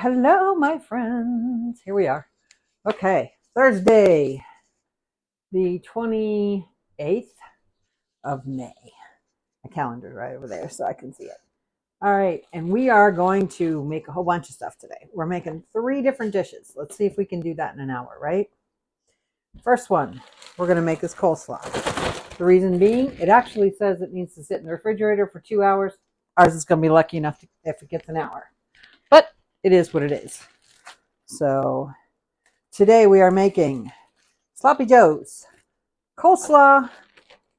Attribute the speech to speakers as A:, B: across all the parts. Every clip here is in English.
A: Hello, my friends. Here we are. Okay, Thursday, the 28th of May. My calendar's right over there so I can see it. All right, and we are going to make a whole bunch of stuff today. We're making 3 different dishes. Let's see if we can do that in an hour, right? First one, we're going to make this coleslaw. The reason being, it actually says it needs to sit in the refrigerator for 2 hours. Ours is going to be lucky enough if it gets an hour. But it is what it is. So today we are making sloppy joes, coleslaw,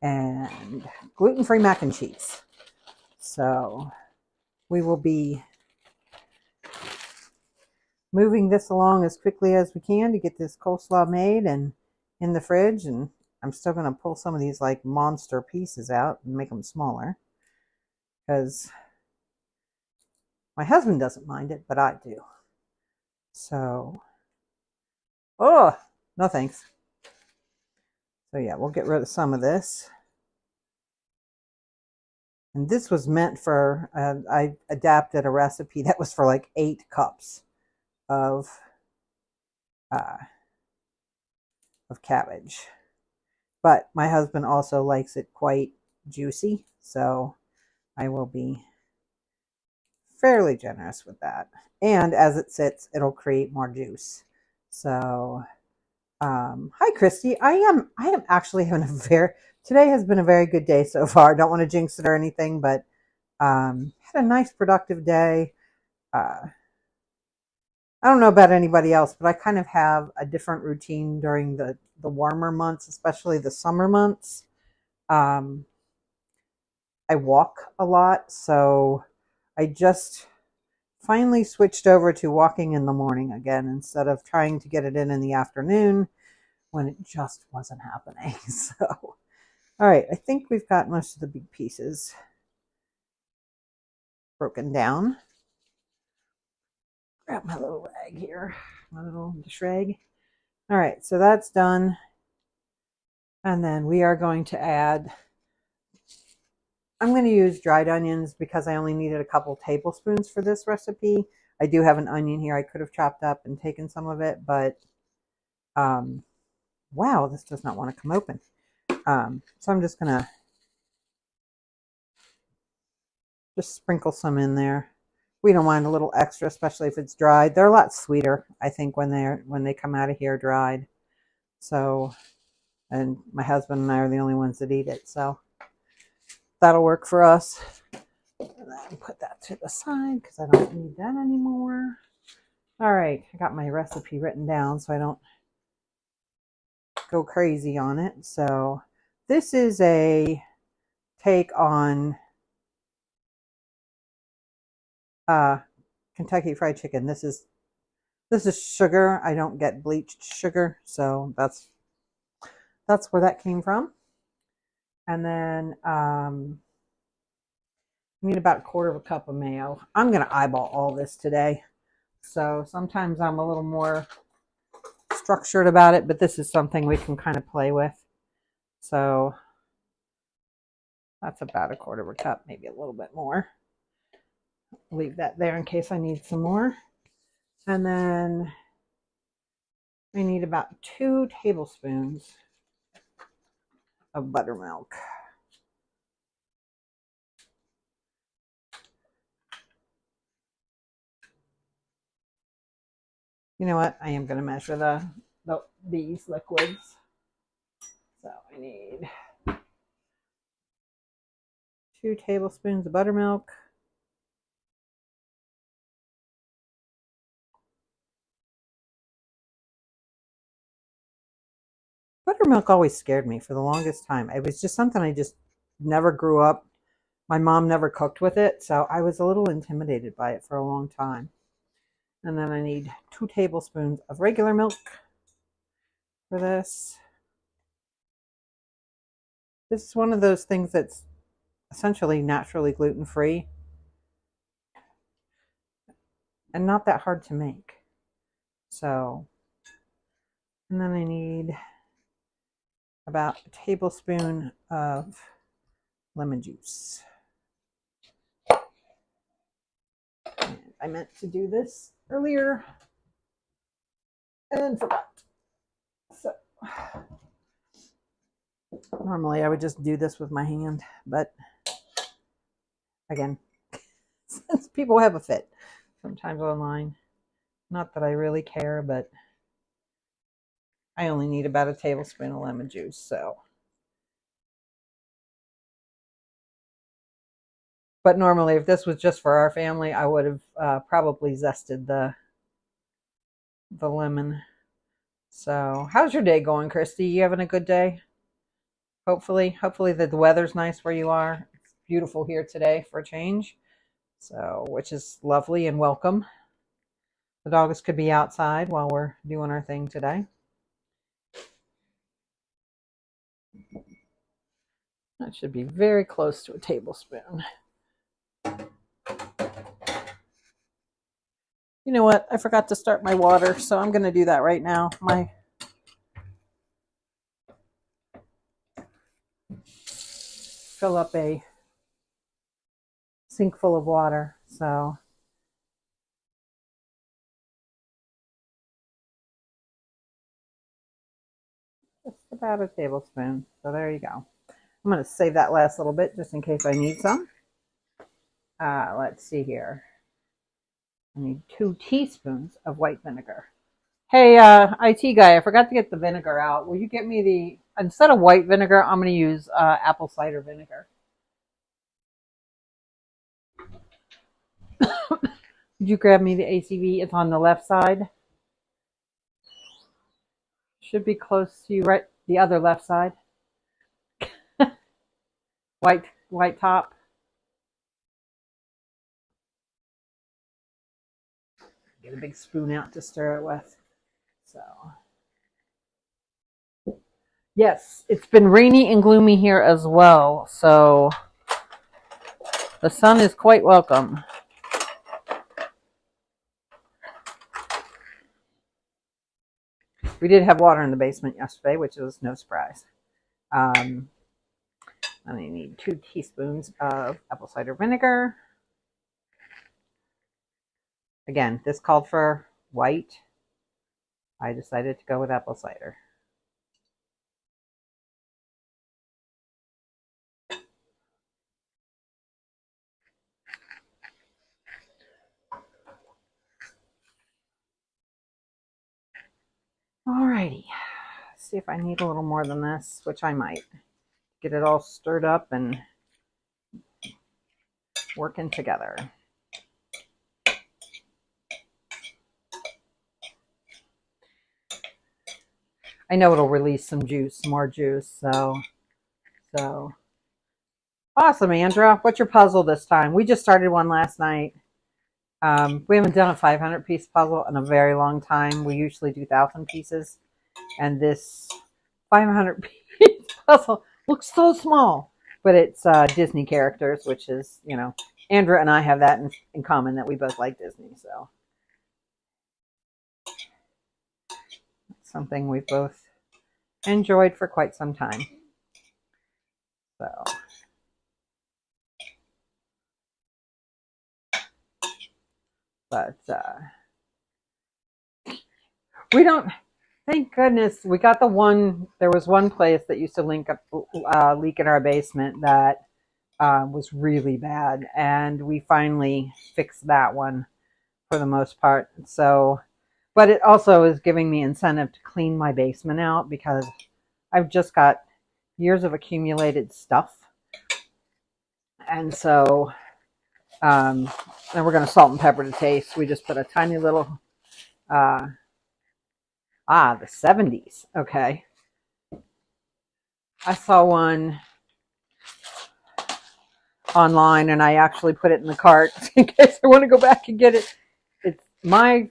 A: and gluten-free mac and cheese. So we will be moving this along as quickly as we can to get this coleslaw made and in the fridge. And I'm still going to pull some of these like monster pieces out and make them smaller because my husband doesn't mind it, but I do. So, oh, no thanks. So yeah, we'll get rid of some of this. And this was meant for, I adapted a recipe that was for like 8 cups of cabbage. But my husband also likes it quite juicy, so I will be fairly generous with that. And as it sits, it'll create more juice. So, hi Christy. I am actually having today has been a very good day so far. Don't want to jinx it or anything, but had a nice productive day. I don't know about anybody else, but I kind of have a different routine during the warmer months, especially the summer months. I walk a lot, so I just finally switched over to walking in the morning again instead of trying to get it in the afternoon when it just wasn't happening. So, all right, I think we've got most of the big pieces broken down. Grab my little rag here, my little dish rag. All right, so that's done. And then we are going to add, I'm going to use dried onions because I only needed a couple tablespoons for this recipe. I do have an onion here I could have chopped up and taken some of it, but wow, this does not want to come open. So I'm just going to just sprinkle some in there. We don't mind a little extra, especially if it's dried. They're a lot sweeter, I think, when they come out of here dried. So, and my husband and I are the only ones that eat it, so that'll work for us. And then put that to the side because I don't need that anymore. All right, I got my recipe written down so I don't go crazy on it. So this is a take on Kentucky Fried Chicken. This is sugar. I don't get bleached sugar, so that's where that came from. And then I need about 1/4 cup of mayo. I'm going to eyeball all this today. So sometimes I'm a little more structured about it, but this is something we can kind of play with. So that's about 1/4 cup, maybe a little bit more. Leave that there in case I need some more. And then we need about 2 tablespoons of buttermilk. You know what? I am going to measure these liquids. So I need 2 tablespoons of buttermilk. Buttermilk always scared me for the longest time. It was just something I just never grew up. My mom never cooked with it, so I was a little intimidated by it for a long time. And then I need 2 tablespoons of regular milk for this. This is one of those things that's essentially naturally gluten-free and not that hard to make. So, and then I need about a tablespoon of lemon juice. And I meant to do this earlier and forgot. So normally I would just do this with my hand, but again, since people have a fit sometimes online, not that I really care, but I only need about a tablespoon of lemon juice, so. But normally, if this was just for our family, I would have probably zested the lemon. So, how's your day going, Christy? You having a good day? Hopefully that the weather's nice where you are. It's beautiful here today for a change, so which is lovely and welcome. The dogs could be outside while we're doing our thing today. That should be very close to a tablespoon. You know what? I forgot to start my water, so I'm going to do that right now. Fill up a sink full of water, so just about a tablespoon. So there you go. I'm going to save that last little bit just in case I need some. Let's see here. I need 2 teaspoons of white vinegar. Hey, IT guy, I forgot to get the vinegar out. Will you get me instead of white vinegar, I'm going to use apple cider vinegar. Would you grab me the ACV? It's on the left side. Should be close to you, right? The other left side. White top. Get a big spoon out to stir it with. So, yes, it's been rainy and gloomy here as well. So, the sun is quite welcome. We did have water in the basement yesterday, which was no surprise. I need 2 teaspoons of apple cider vinegar. Again, this called for white. I decided to go with apple cider. Alrighty, let's see if I need a little more than this, which I might. Get it all stirred up and working together. I know it'll release some juice, more juice, so awesome, Andra. What's your puzzle this time? We just started one last night. We haven't done a 500-piece puzzle in a very long time. We usually do 1,000 pieces, and this 500-piece puzzle looks so small, but it's Disney characters, which is, you know, Andra and I have that in common, that we both like Disney, so it's something we've both enjoyed for quite some time. So but we don't, thank goodness we got there was one place that used to leak in our basement that was really bad, and we finally fixed that one for the most part. So, but it also is giving me incentive to clean my basement out, because I've just got years of accumulated stuff. And so, and we're going to salt and pepper to taste. We just put a tiny little, the 70s. Okay. I saw one online, and I actually put it in the cart in case I want to go back and get it. It's my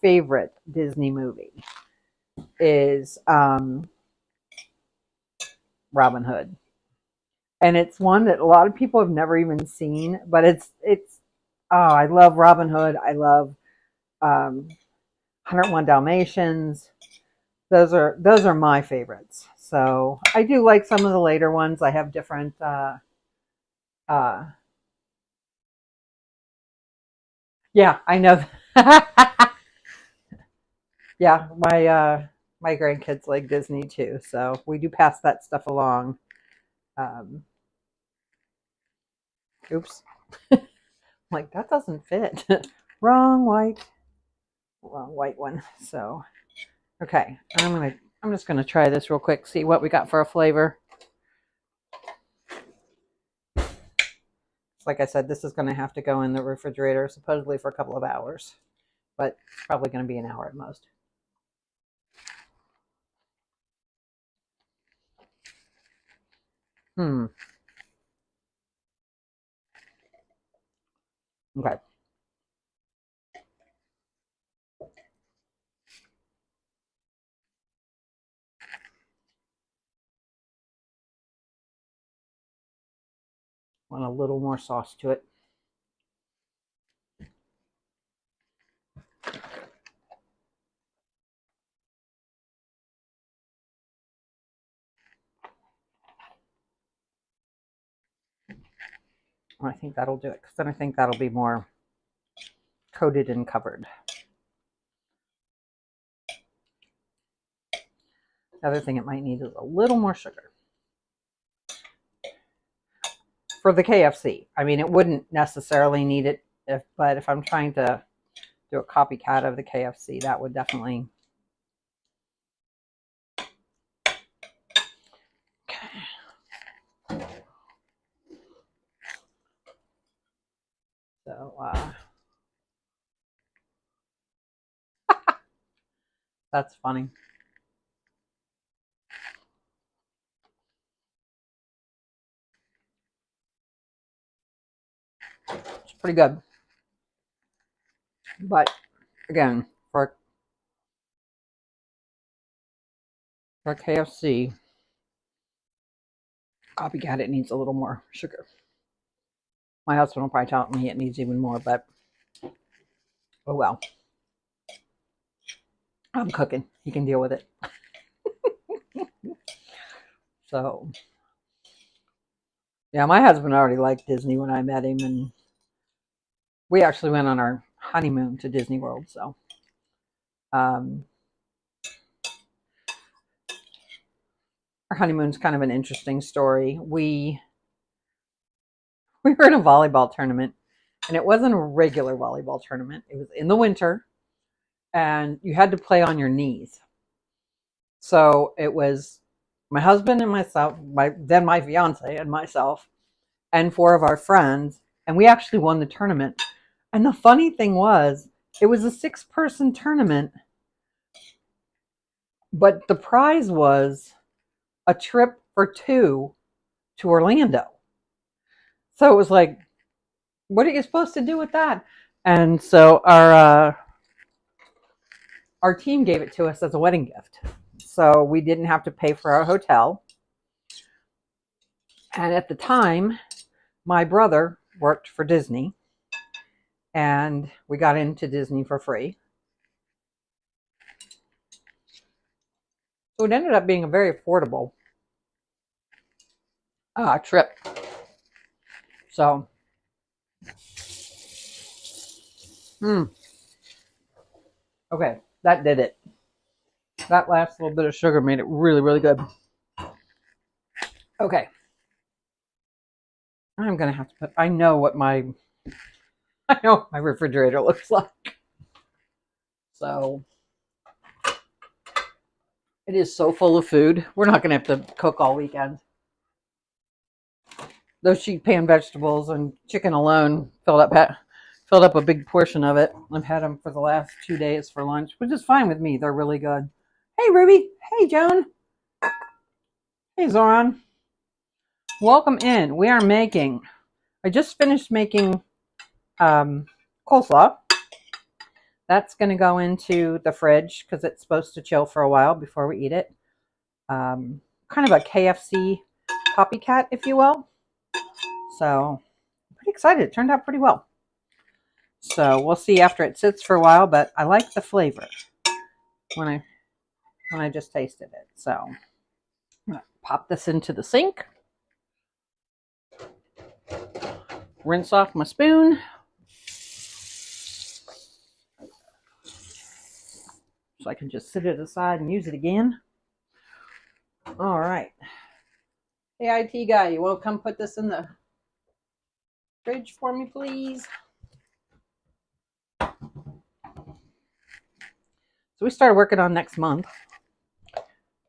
A: favorite Disney movie is Robin Hood, and it's one that a lot of people have never even seen. But it's I love Robin Hood. I love 101 Dalmatians. Those are my favorites. So I do like some of the later ones. I have different yeah, I know. Yeah, my grandkids like Disney too, so we do pass that stuff along. Um, oops, like that doesn't fit. Wrong white one. So okay, I'm just gonna try this real quick, see what we got for a flavor. Like I said, this is gonna have to go in the refrigerator supposedly for a couple of hours, but it's probably gonna be an hour at most. Okay. Want a little more sauce to it. I think that'll do it, because then I think that'll be more coated and covered. The other thing it might need is a little more sugar. For the KFC. I mean, it wouldn't necessarily need it, but if I'm trying to do a copycat of the KFC, that would definitely. Okay. So, that's funny. It's pretty good. But again, for KFC, copycat, it needs a little more sugar. My husband will probably tell me it needs even more, but oh well. I'm cooking. He can deal with it. So, yeah, my husband already liked Disney when I met him, and we actually went on our honeymoon to Disney World. So, our honeymoon's kind of an interesting story. We were in a volleyball tournament, and it wasn't a regular volleyball tournament. It was in the winter, and you had to play on your knees. So it was my husband and myself, my fiance and myself, and four of our friends, and we actually won the tournament. And the funny thing was, it was a 6-person tournament, but the prize was a trip for 2 to Orlando. So it was like, what are you supposed to do with that? And so our team gave it to us as a wedding gift. So we didn't have to pay for our hotel. And at the time, my brother worked for Disney, and we got into Disney for free. So it ended up being a very affordable trip. So, okay, that did it. That last little bit of sugar made it really, really good. Okay. I'm going to have to put, I know what my refrigerator looks like. So, it is so full of food. We're not going to have to cook all weekend. Those sheet pan vegetables and chicken alone filled up a big portion of it. I've had them for the last 2 days for lunch, which is fine with me. They're really good. Hey, Ruby. Hey, Joan. Hey, Zoran. Welcome in. I just finished making coleslaw. That's going to go into the fridge because it's supposed to chill for a while before we eat it. Kind of a KFC copycat, if you will. So I'm pretty excited. It turned out pretty well. So we'll see after it sits for a while, but I like the flavor when I just tasted it. So I'm going to pop this into the sink. Rinse off my spoon. so I can just sit it aside and use it again. All right. Hey, IT guy, you want to come put this in the fridge for me, please? So we started working on next month.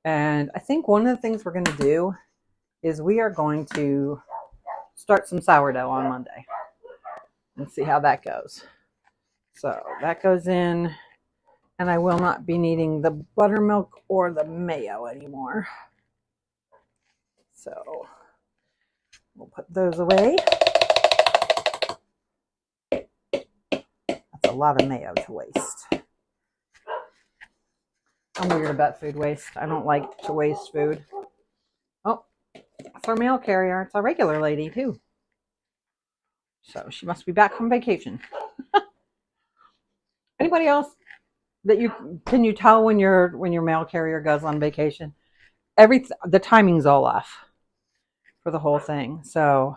A: And I think one of the things we're going to do is we are going to start some sourdough on Monday and see how that goes. So that goes in, and I will not be needing the buttermilk or the mayo anymore. So we'll put those away. That's a lot of mayo to waste. I'm weird about food waste. I don't like to waste food. Oh, it's our mail carrier. It's a regular lady too. So she must be back from vacation. Anybody else that can you tell when your mail carrier goes on vacation? The timing's all off for the whole thing. So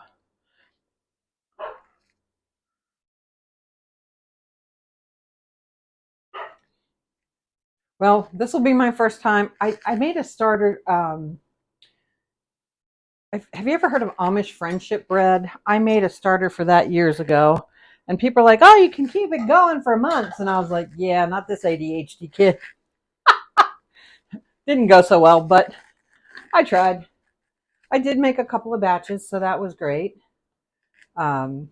A: well, this will be my first time. I made a starter. Have you ever heard of Amish friendship bread? I made a starter for that years ago. And people are like, oh, you can keep it going for months. And I was like, yeah, not this ADHD kid. Didn't go so well, but I tried. I did make a couple of batches, so that was great. But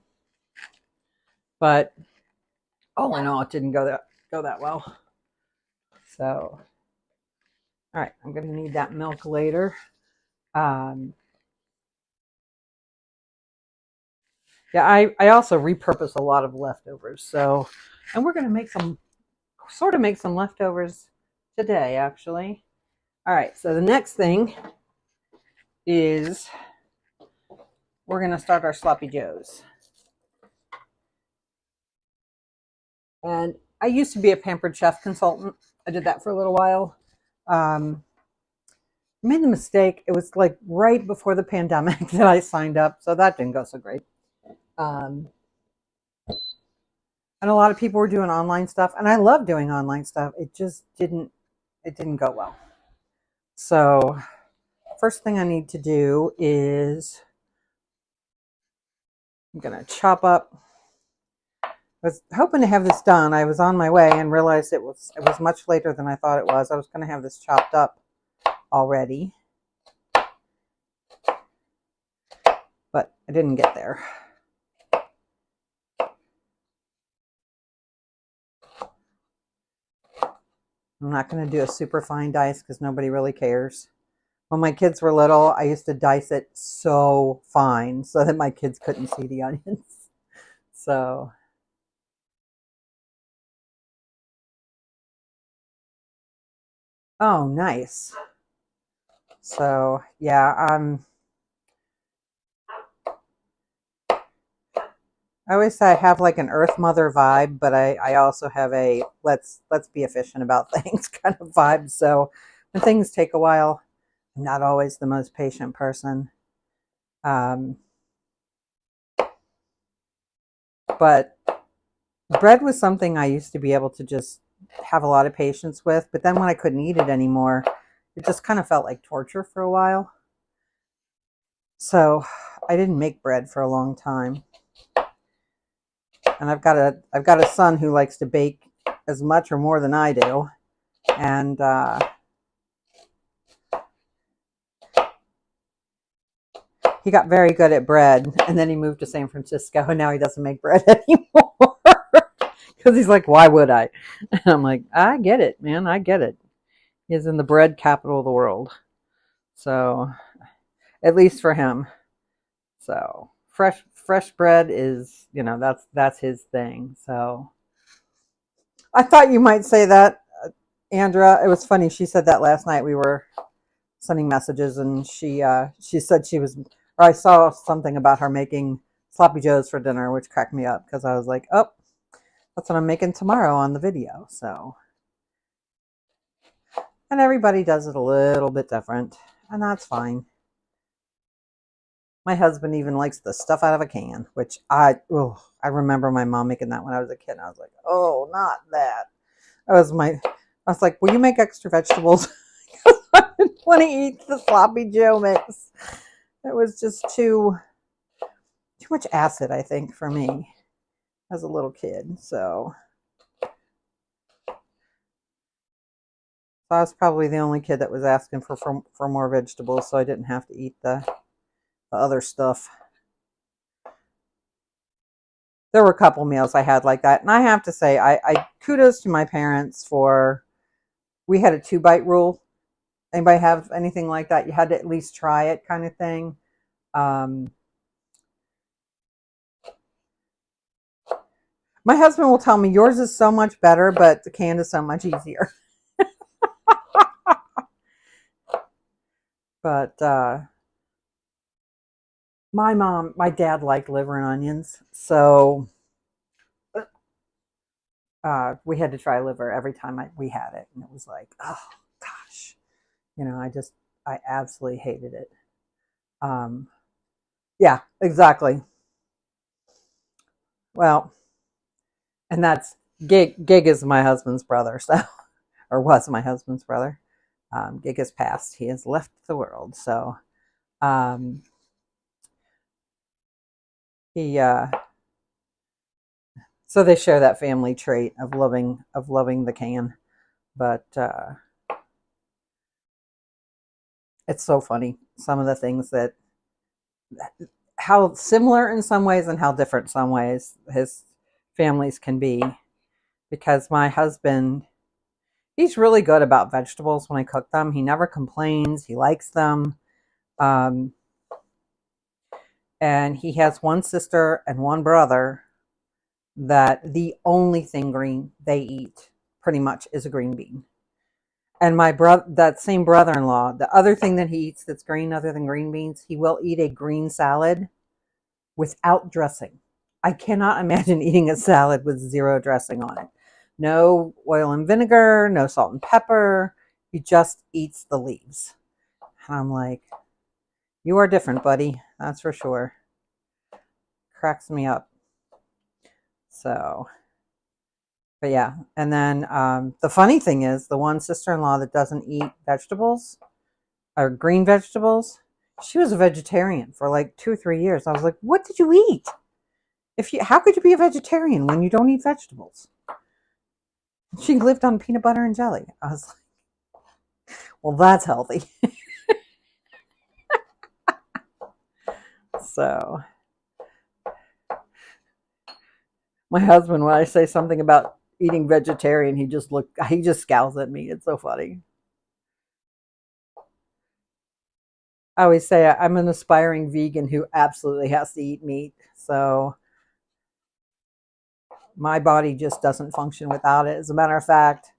A: all in all, it didn't go that well. So, all right, I'm going to need that milk later. Yeah, I also repurpose a lot of leftovers. So, and we're going to make some leftovers today, actually. All right, so the next thing is we're going to start our sloppy joes. And I used to be a Pampered Chef consultant. I did that for a little while. Made the mistake. It was like right before the pandemic that I signed up, so that didn't go so great. And a lot of people were doing online stuff, and I love doing online stuff. It just didn't go well. So first thing I need to do is I'm going to chop up. I was hoping to have this done. I was on my way and realized it was much later than I thought it was. I was going to have this chopped up already, but I didn't get there. I'm not going to do a super fine dice because nobody really cares. When my kids were little, I used to dice it so fine so that my kids couldn't see the onions. So, oh, nice. So, yeah, I always say I have like an Earth Mother vibe, but I also have a let's be efficient about things kind of vibe. So when things take a while, I'm not always the most patient person. But bread was something I used to be able to just have a lot of patience with. But then when I couldn't eat it anymore, it just kind of felt like torture for a while. So I didn't make bread for a long time. And I've got a son who likes to bake as much or more than I do, and he got very good at bread, and then he moved to San Francisco, and now he doesn't make bread anymore because he's like, why would I? And I'm like, I get it, man, I get it. He's in the bread capital of the world, so at least for him. So fresh bread is, that's his thing. So I thought you might say that, Andra. It was funny. She said that last night. We were sending messages, and she said I saw something about her making sloppy joes for dinner, which cracked me up because I was like, oh, that's what I'm making tomorrow on the video. So, and everybody does it a little bit different, and that's fine. My husband even likes the stuff out of a can, which I remember my mom making that when I was a kid. And I was like, oh, not that. That was I was like, will you make extra vegetables? I didn't want to eat the sloppy Joe mix. It was just too much acid, I think, for me as a little kid. So I was probably the only kid that was asking for more vegetables, so I didn't have to eat the other stuff. There were a couple meals I had like that. And I have to say, I kudos to my parents for, we had a 2-bite rule. Anybody have anything like that? You had to at least try it kind of thing. My husband will tell me yours is so much better, but the canned is so much easier. But my dad liked liver and onions, so we had to try liver every time we had it, and it was like, oh gosh, I absolutely hated it. Yeah, exactly. Well, and that's Gig is my husband's brother, so, or was my husband's brother. Gig has passed; he has left the world. So he so they share that family trait of loving the can. But it's so funny, some of the things that, how similar in some ways and how different some ways his families can be. Because my husband, he's really good about vegetables when I cook them. He never complains. He likes them. And he has one sister and one brother that the only thing green they eat pretty much is a green bean. And my brother, that same brother-in-law, the other thing that he eats that's green other than green beans, he will eat a green salad without dressing. I cannot imagine eating a salad with zero dressing on it. No oil and vinegar, no salt and pepper. He just eats the leaves. And I'm like, you are different, buddy. That's for sure. Cracks me up. So, but yeah. And then the funny thing is, the one sister-in-law that doesn't eat vegetables or green vegetables, she was a vegetarian for like 2 or 3 years. I was like, what did you eat? How could you be a vegetarian when you don't eat vegetables? She lived on peanut butter and jelly. I was like, well, that's healthy. So my husband, when I say something about eating vegetarian, he just scowls at me. It's so funny. I always say I'm an aspiring vegan who absolutely has to eat meat. So my body just doesn't function without it. As a matter of fact,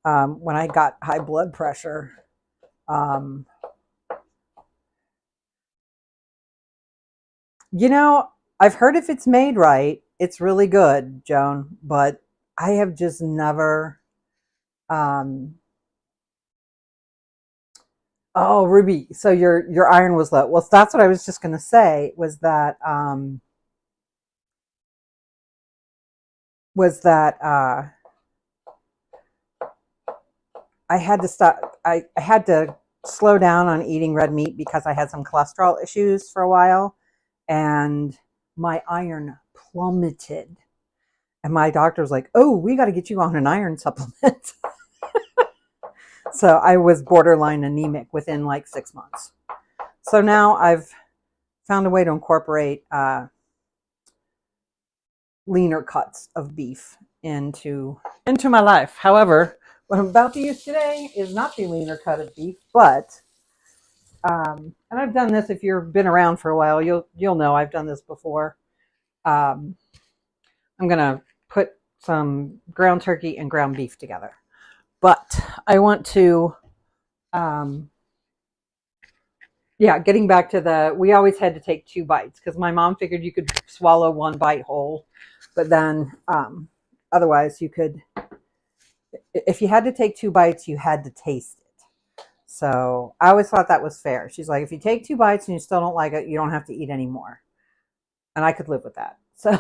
A: when I got high blood pressure, I've heard if it's made right, it's really good, Joan, but I have just never, oh, Ruby, so your iron was low. Well, that's what I was just going to say, was that I had to stop. I had to slow down on eating red meat because I had some cholesterol issues for a while, and my iron plummeted. And my doctor was like, "Oh, we got to get you on an iron supplement." So I was borderline anemic within like 6 months. So now I've found a way to incorporate leaner cuts of beef into my life. However, what I'm about to use today is not the leaner cut of beef, but and I've done this. If you've been around for a while, you'll know I've done this before. I'm gonna put some ground turkey and ground beef together, but I want to, getting back to we always had to take 2 bites because my mom figured you could swallow 1 bite whole, but then otherwise you could, if you had to take 2 bites, you had to taste it. So I always thought that was fair. She's like, if you take 2 bites and you still don't like it, you don't have to eat anymore. And I could live with that. So,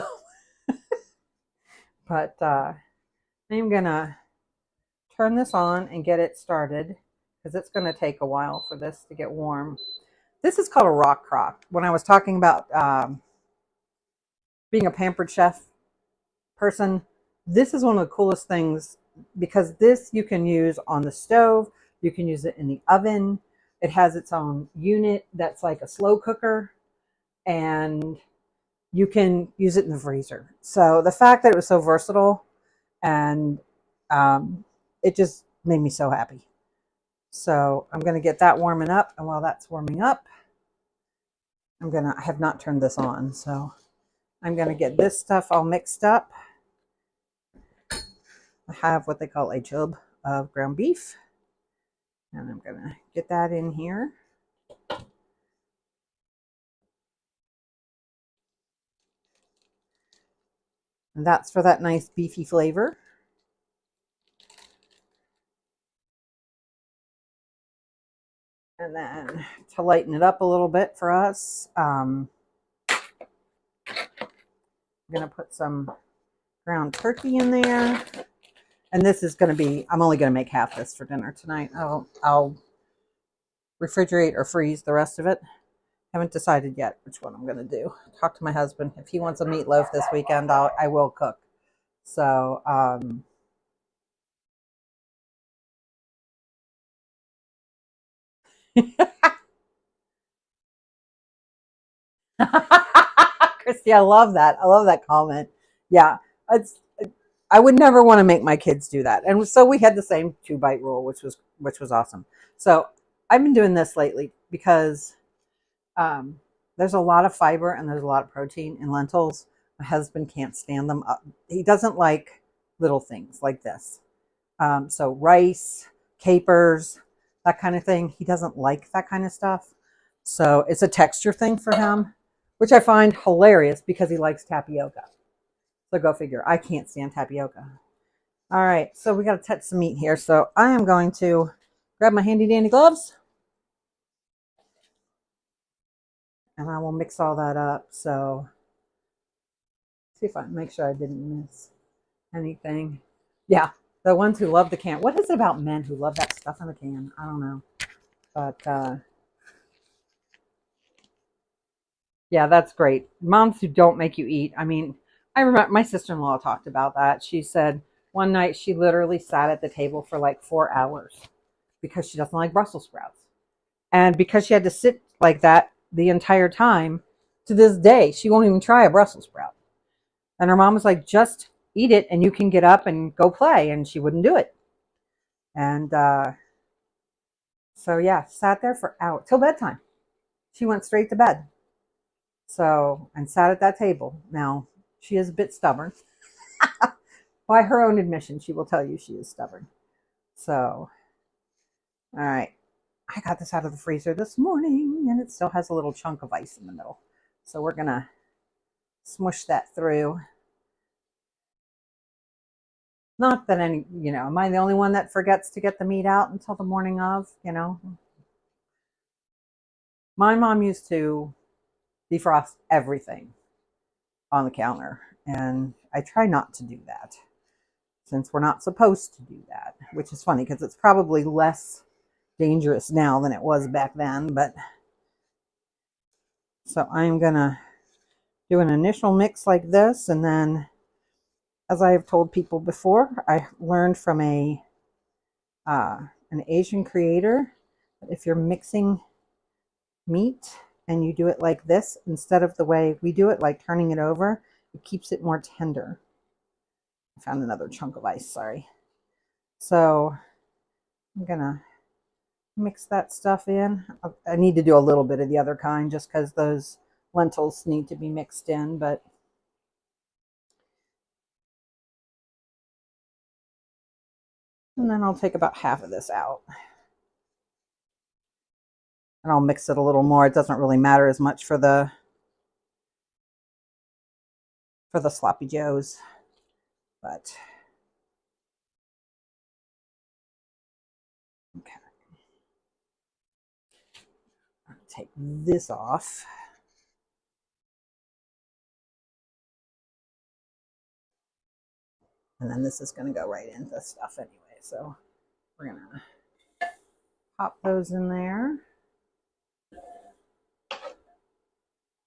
A: but I'm gonna turn this on and get it started because it's going to take a while for this to get warm. This is called a rock crock. When I was talking about being a pampered chef person, this is one of the coolest things because this you can use on the stove, you can use it in the oven. It has its own unit that's like a slow cooker, and you can use it in the freezer. So the fact that it was so versatile and it just made me so happy. So I'm going to get that warming up, and while that's warming up, I have not turned this on, so I'm going to get this stuff all mixed up. I have what they call a tube of ground beef, and I'm going to get that in here. And that's for that nice beefy flavor. And then to lighten it up a little bit for us, I'm going to put some ground turkey in there. And this is going to be, I'm only going to make half this for dinner tonight. I'll refrigerate or freeze the rest of it. Haven't decided yet which one I'm going to do. Talk to my husband. If he wants a meatloaf this weekend, I will cook. So, Christy, I love that. I love that comment. Yeah, I would never want to make my kids do that. And so we had the same 2-bite rule, which was awesome. So I've been doing this lately because there's a lot of fiber and there's a lot of protein in lentils. My husband can't stand them. He doesn't like little things like this. So rice, capers, that kind of thing. He doesn't like that kind of stuff. So it's a texture thing for him, which I find hilarious because he likes tapioca. So go figure. I can't stand tapioca. All right, so we got to touch some meat here. So I am going to grab my handy dandy gloves, and I will mix all that up. So see if I can make sure I didn't miss anything. Yeah, the ones who love the can. What is it about men who love that stuff in the can? I don't know. But yeah, that's great. Moms who don't make you eat. I mean, I remember my sister-in-law talked about that. She said one night she literally sat at the table for like 4 hours because she doesn't like Brussels sprouts. And because she had to sit like that the entire time, to this day, she won't even try a Brussels sprout. And her mom was like, just eat it and you can get up and go play. And she wouldn't do it. And so, yeah, sat there for hours till bedtime. She went straight to bed. So, and sat at that table. Now, she is a bit stubborn. By her own admission, she will tell you she is stubborn. So, all right. I got this out of the freezer this morning and it still has a little chunk of ice in the middle. So we're going to smush that through. Not that am I the only one that forgets to get the meat out until the morning of, My mom used to defrost everything on the counter, and I try not to do that since we're not supposed to do that, which is funny because it's probably less dangerous now than it was back then. But so I'm going to do an initial mix like this, and then, as I have told people before, I learned from an Asian creator that if you're mixing meat and you do it like this instead of the way we do it, like turning it over, it keeps it more tender. I found another chunk of ice, sorry. So I'm gonna mix that stuff in. I need to do a little bit of the other kind just because those lentils need to be mixed in, but and then I'll take about half of this out. And I'll mix it a little more. It doesn't really matter as much for the sloppy joes, but okay. I'll take this off. And then this is going to go right into stuff anyways. so we're gonna pop those in there.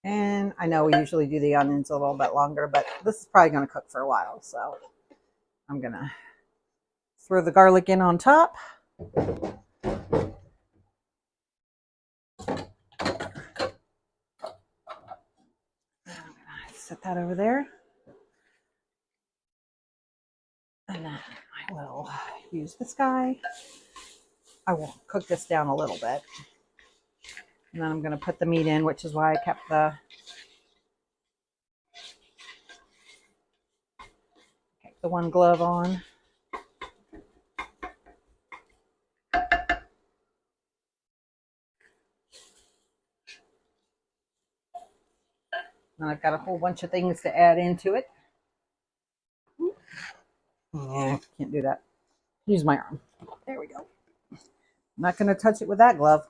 A: And I know we usually do the onions a little bit longer, but this is probably going to cook for a while. So I'm going to throw the garlic in on top. Set that over there. And then I will use this guy. I will cook this down a little bit. And then I'm going to put the meat in, which is why I kept the one glove on. And I've got a whole bunch of things to add into it. Yeah, can't do that. Use my arm. There we go. I'm not going to touch it with that glove.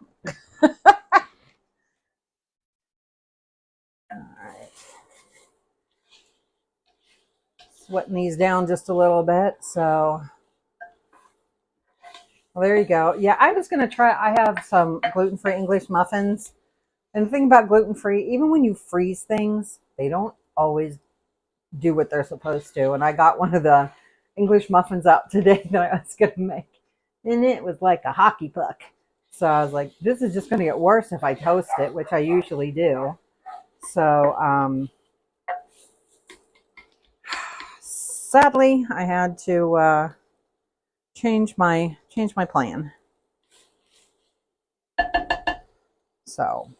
A: All right. Sweating these down just a little bit. So, well, there you go. Yeah, I was going to try. I have some gluten-free English muffins. And the thing about gluten-free, even when you freeze things, they don't always do what they're supposed to. And I got one of the English muffins out today that I was going to make. And it was like a hockey puck. So I was like, this is just going to get worse if I toast it, which I usually do. So, sadly, I had to change my plan. So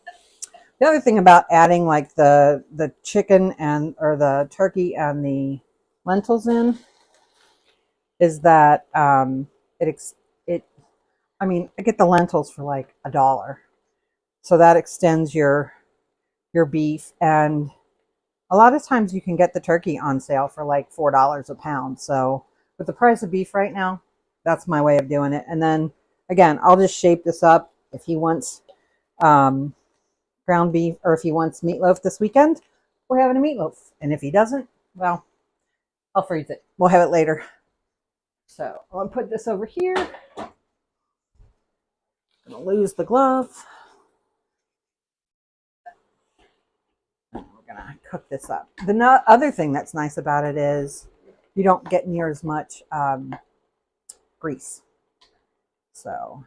A: the other thing about adding like the chicken or the turkey and the lentils in is that I mean, I get the lentils for like $1. So that extends your beef, and a lot of times you can get the turkey on sale for like $4 a pound. So with the price of beef right now, that's my way of doing it. And then again, I'll just shape this up. If he wants ground beef, or if he wants meatloaf this weekend, we're having a meatloaf. And if he doesn't, well, I'll freeze it. We'll have it later. So I'll put this over here. I'm gonna lose the glove. And we're gonna cook this up. The other thing that's nice about it is you don't get near as much grease. So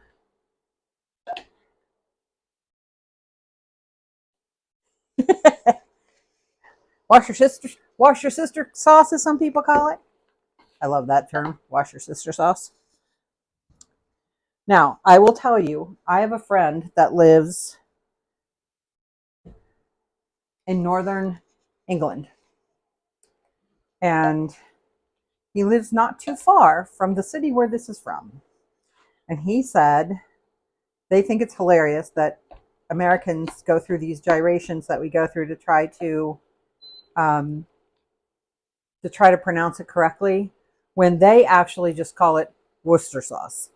A: wash your sister sauce, as some people call it. I love that term, wash your sister sauce. Now, I will tell you, I have a friend that lives in northern England. And he lives not too far from the city where this is from. And he said they think it's hilarious that Americans go through these gyrations that we go through to try to pronounce it correctly, when they actually just call it Worcester sauce.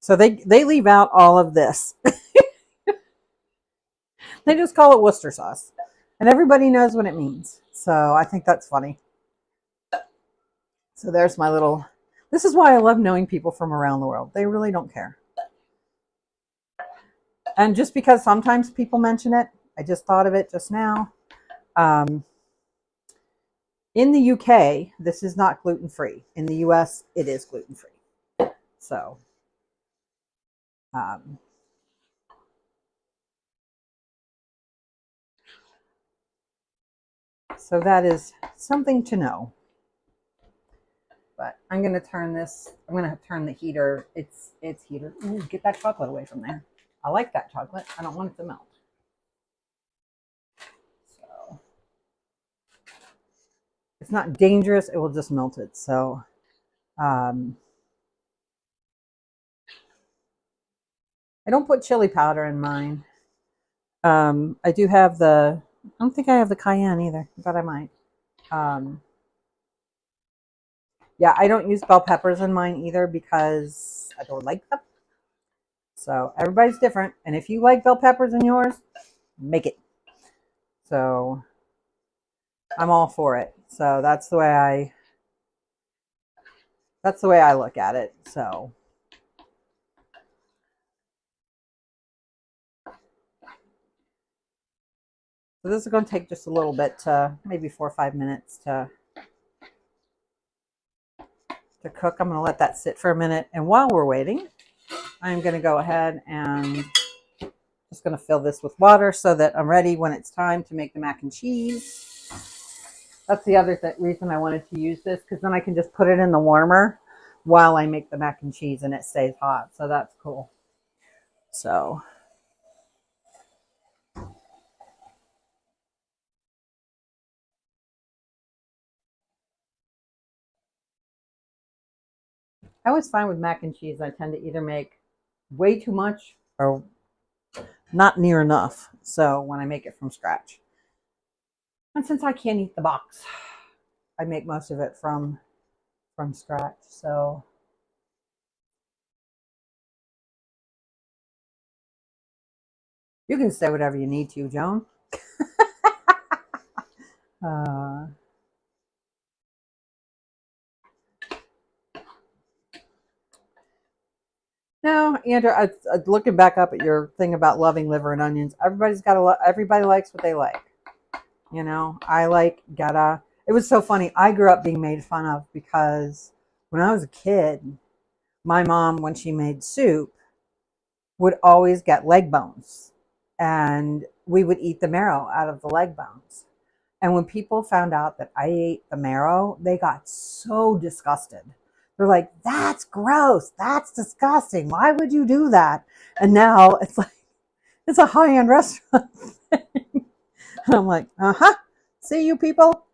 A: So they leave out all of this. They just call it Worcester sauce. And everybody knows what it means. So I think that's funny. So there's my little... This is why I love knowing people from around the world. They really don't care. And just because sometimes people mention it, I just thought of it just now. In the UK, this is not gluten-free. In the US, it is gluten-free. So... so that is something to know. But I'm going to turn this, I'm going to turn the heater, it's heater. Ooh, get that chocolate away from there. I like that chocolate. I don't want it to melt. So it's not dangerous. It will just melt it. So I don't put chili powder in mine. I do have I don't think I have the cayenne either, but I might. Yeah, I don't use bell peppers in mine either because I don't like them. So everybody's different. And if you like bell peppers in yours, make it. So I'm all for it. So that's the way That's the way I look at it. So this is going to take just a little bit, to maybe 4 or 5 minutes to cook. I'm going to let that sit for a minute. And while we're waiting, I'm going to go ahead and just going to fill this with water so that I'm ready when it's time to make the mac and cheese. That's the other reason I wanted to use this, because then I can just put it in the warmer while I make the mac and cheese and it stays hot. So that's cool. So I always find with mac and cheese, I tend to either make way too much or not near enough. So when I make it from scratch, and since I can't eat the box, I make most of it from scratch. So you can say whatever you need to, Joan. uh, no, Andrew, looking back up at your thing about loving liver and onions, everybody likes what they like. You know, I like gotta. It was so funny. I grew up being made fun of because when I was a kid, my mom, when she made soup, would always get leg bones, and we would eat the marrow out of the leg bones. And when people found out that I ate the marrow, they got so disgusted. They're like, "That's gross. That's disgusting. Why would you do that?" And now it's like it's a high-end restaurant. And I'm like, "Uh-huh. See you people."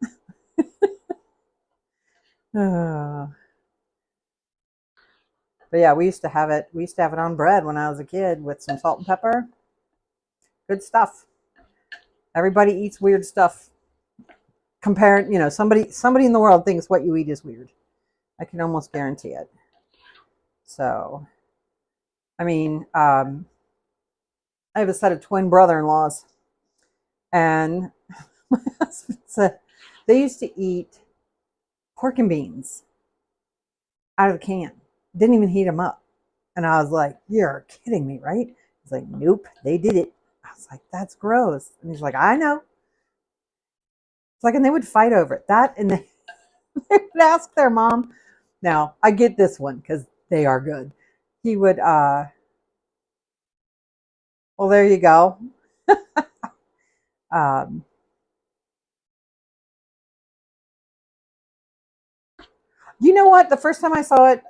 A: But yeah, we used to have it. We used to have it on bread when I was a kid with some salt and pepper. Good stuff. Everybody eats weird stuff. Compared, somebody in the world thinks what you eat is weird. I can almost guarantee it. So, I mean, I have a set of twin brother-in-laws, and my husband said they used to eat pork and beans out of the can. Didn't even heat them up. And I was like, "You're kidding me, right?" He's like, "Nope, they did it." I was like, "That's gross." And he's like, "I know." It's like, and they would fight over it. That, and they would ask their mom. Now, I get this one because they are good. He would, well, there you go. um, you know what? The first time I saw it,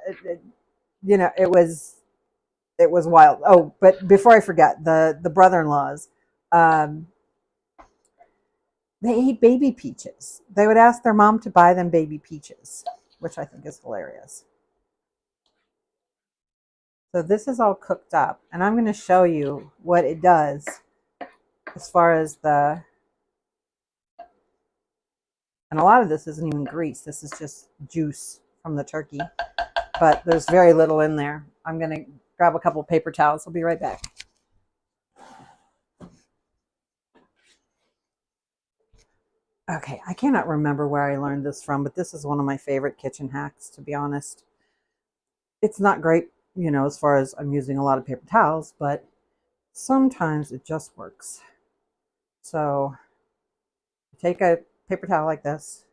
A: it was wild. Oh, but before I forget, the brother-in-laws, um, they ate baby peaches. They would ask their mom to buy them baby peaches, which I think is hilarious. So this is all cooked up, and I'm going to show you what it does as far as and a lot of this isn't even grease. This is just juice from the turkey, but there's very little in there. I'm going to grab a couple paper towels. I'll be right back. Okay, I cannot remember where I learned this from, but this is one of my favorite kitchen hacks, to be honest. It's not great, as far as I'm using a lot of paper towels, but sometimes it just works. So take a paper towel like this,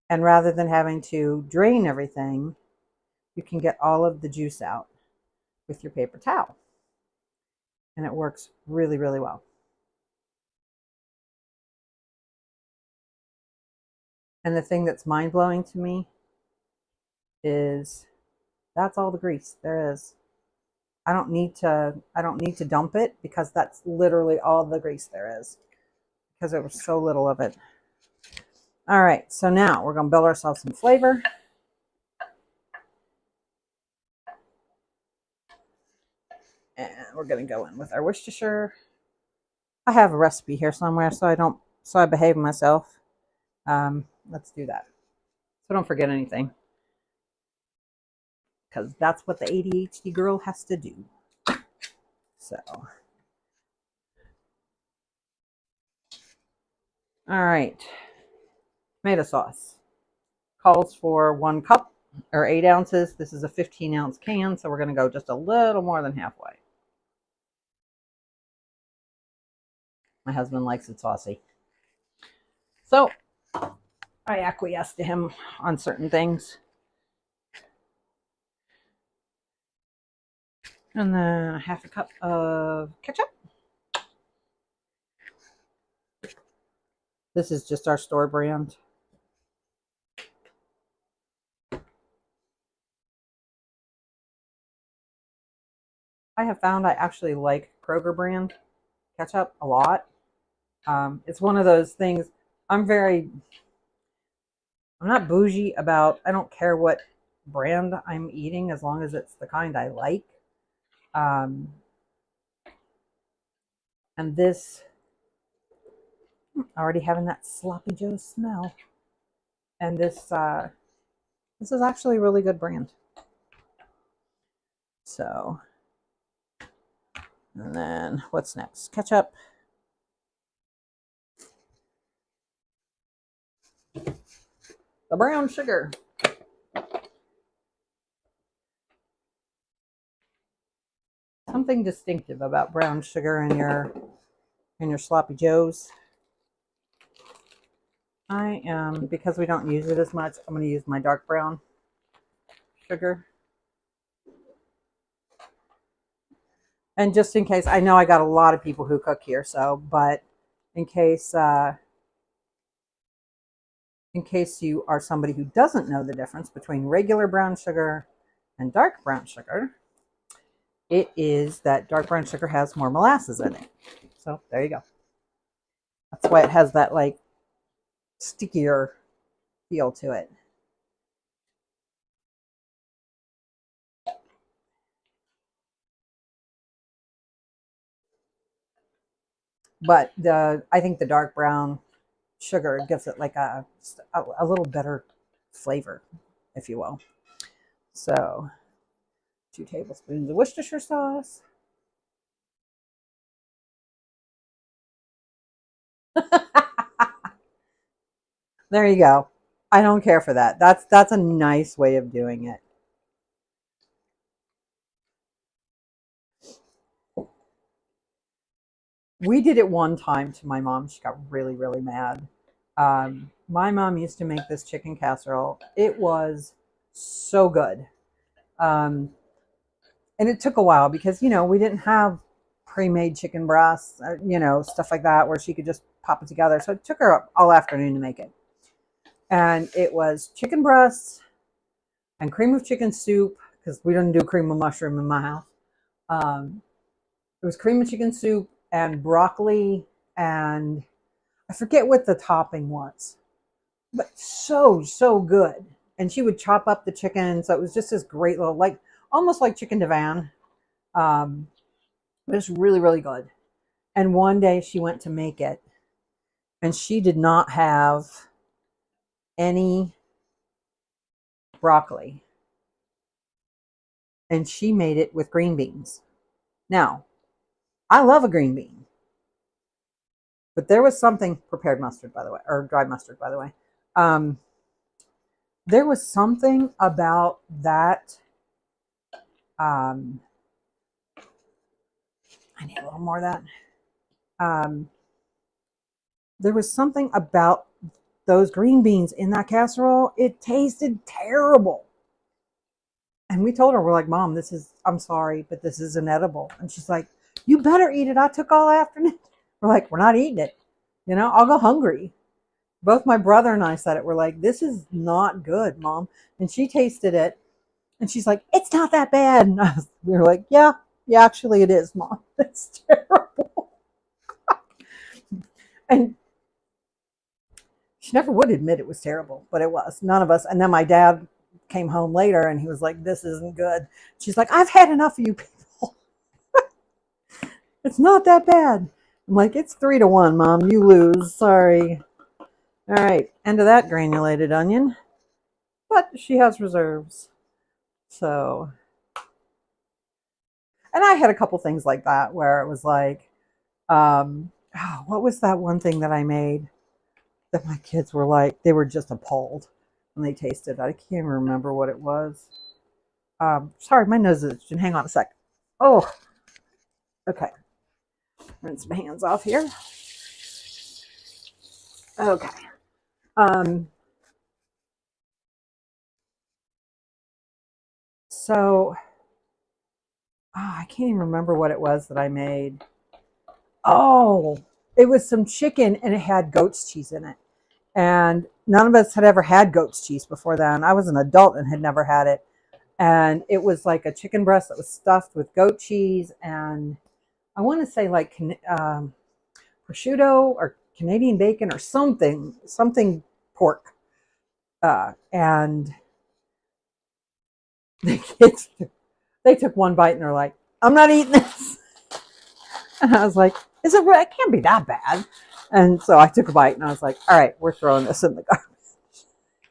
A: and rather than having to drain everything, you can get all of the juice out with your paper towel. And it works really, really well. And the thing that's mind-blowing to me is that's all the grease there is. I don't need to dump it because that's literally all the grease there is because there was so little of it. All right, so now we're going to build ourselves some flavor. And we're going to go in with our Worcestershire. I have a recipe here somewhere so I behave myself. Let's do that. So don't forget anything, because that's what the ADHD girl has to do. So, all right. Tomato sauce calls for 1 cup. or 8 ounces. This is a 15-ounce can, so we're going to go just a little more than halfway. My husband likes it saucy. So I acquiesce to him on certain things. And then a half a cup of ketchup. This is just our store brand. I have found I actually like Kroger brand ketchup a lot. It's one of those things. I'm not bougie about, I don't care what brand I'm eating as long as it's the kind I like. And this, already having that sloppy Joe smell. And this is actually a really good brand. So, and then what's next? Ketchup. The brown sugar. Something distinctive about brown sugar in your sloppy joes. Because we don't use it as much, I'm going to use my dark brown sugar. And just in case, I know I got a lot of people who cook here, but in case you are somebody who doesn't know the difference between regular brown sugar and dark brown sugar, it is that dark brown sugar has more molasses in it. So there you go. That's why it has that like stickier feel to it. But I think the dark brown sugar gives it like a little better flavor, if you will. So 2 tablespoons of Worcestershire sauce. There you go. I don't care for that. That's a nice way of doing it. We did it one time to my mom. She got really, really mad. My mom used to make this chicken casserole. It was so good. And it took a while because, we didn't have pre-made chicken breasts, stuff like that where she could just pop it together. So it took her all afternoon to make it. And it was chicken breasts and cream of chicken soup, because we don't do cream of mushroom in my house. It was cream of chicken soup and broccoli, and I forget what the topping was, but so good. And she would chop up the chicken, so it was just this great little, like almost like chicken divan. It was really, really good. And one day she went to make it, and she did not have any broccoli, and she made it with green beans. Now, I love a green bean, but there was something, prepared mustard, by the way, or dry mustard, by the way. There was something about that. I need a little more of that. There was something about those green beans in that casserole. It tasted terrible. And we told her, we're like, Mom, I'm sorry, but this is inedible. And she's like, you better eat it. I took all afternoon. We're like, we're not eating it. I'll go hungry. Both my brother and I said it. We're like, this is not good, Mom. And she tasted it. And she's like, it's not that bad. And we were like, yeah, actually it is, Mom. It's terrible. And she never would admit it was terrible, but it was. None of us. And then my dad came home later and he was like, this isn't good. She's like, I've had enough of you people. It's not that bad. I'm like, it's 3-1, Mom. You lose. Sorry. All right. End of that granulated onion. But she has reserves. So, and I had a couple things like that where it was like, what was that one thing that I made that my kids were like, they were just appalled. when they tasted it. I can't even remember what it was. Sorry, my nose is itching. Hang on a sec. Oh, okay. Rinse my hands off here. Okay. So I can't even remember what it was that I made. Oh, it was some chicken and it had goat's cheese in it. And none of us had ever had goat's cheese before then. I was an adult and had never had it. And it was like a chicken breast that was stuffed with goat cheese and I want to say like prosciutto or Canadian bacon or something pork. And the kids, they took one bite and they're like, I'm not eating this. And I was like, is it really? It can't be that bad. And so I took a bite and I was like, all right, we're throwing this in the garbage.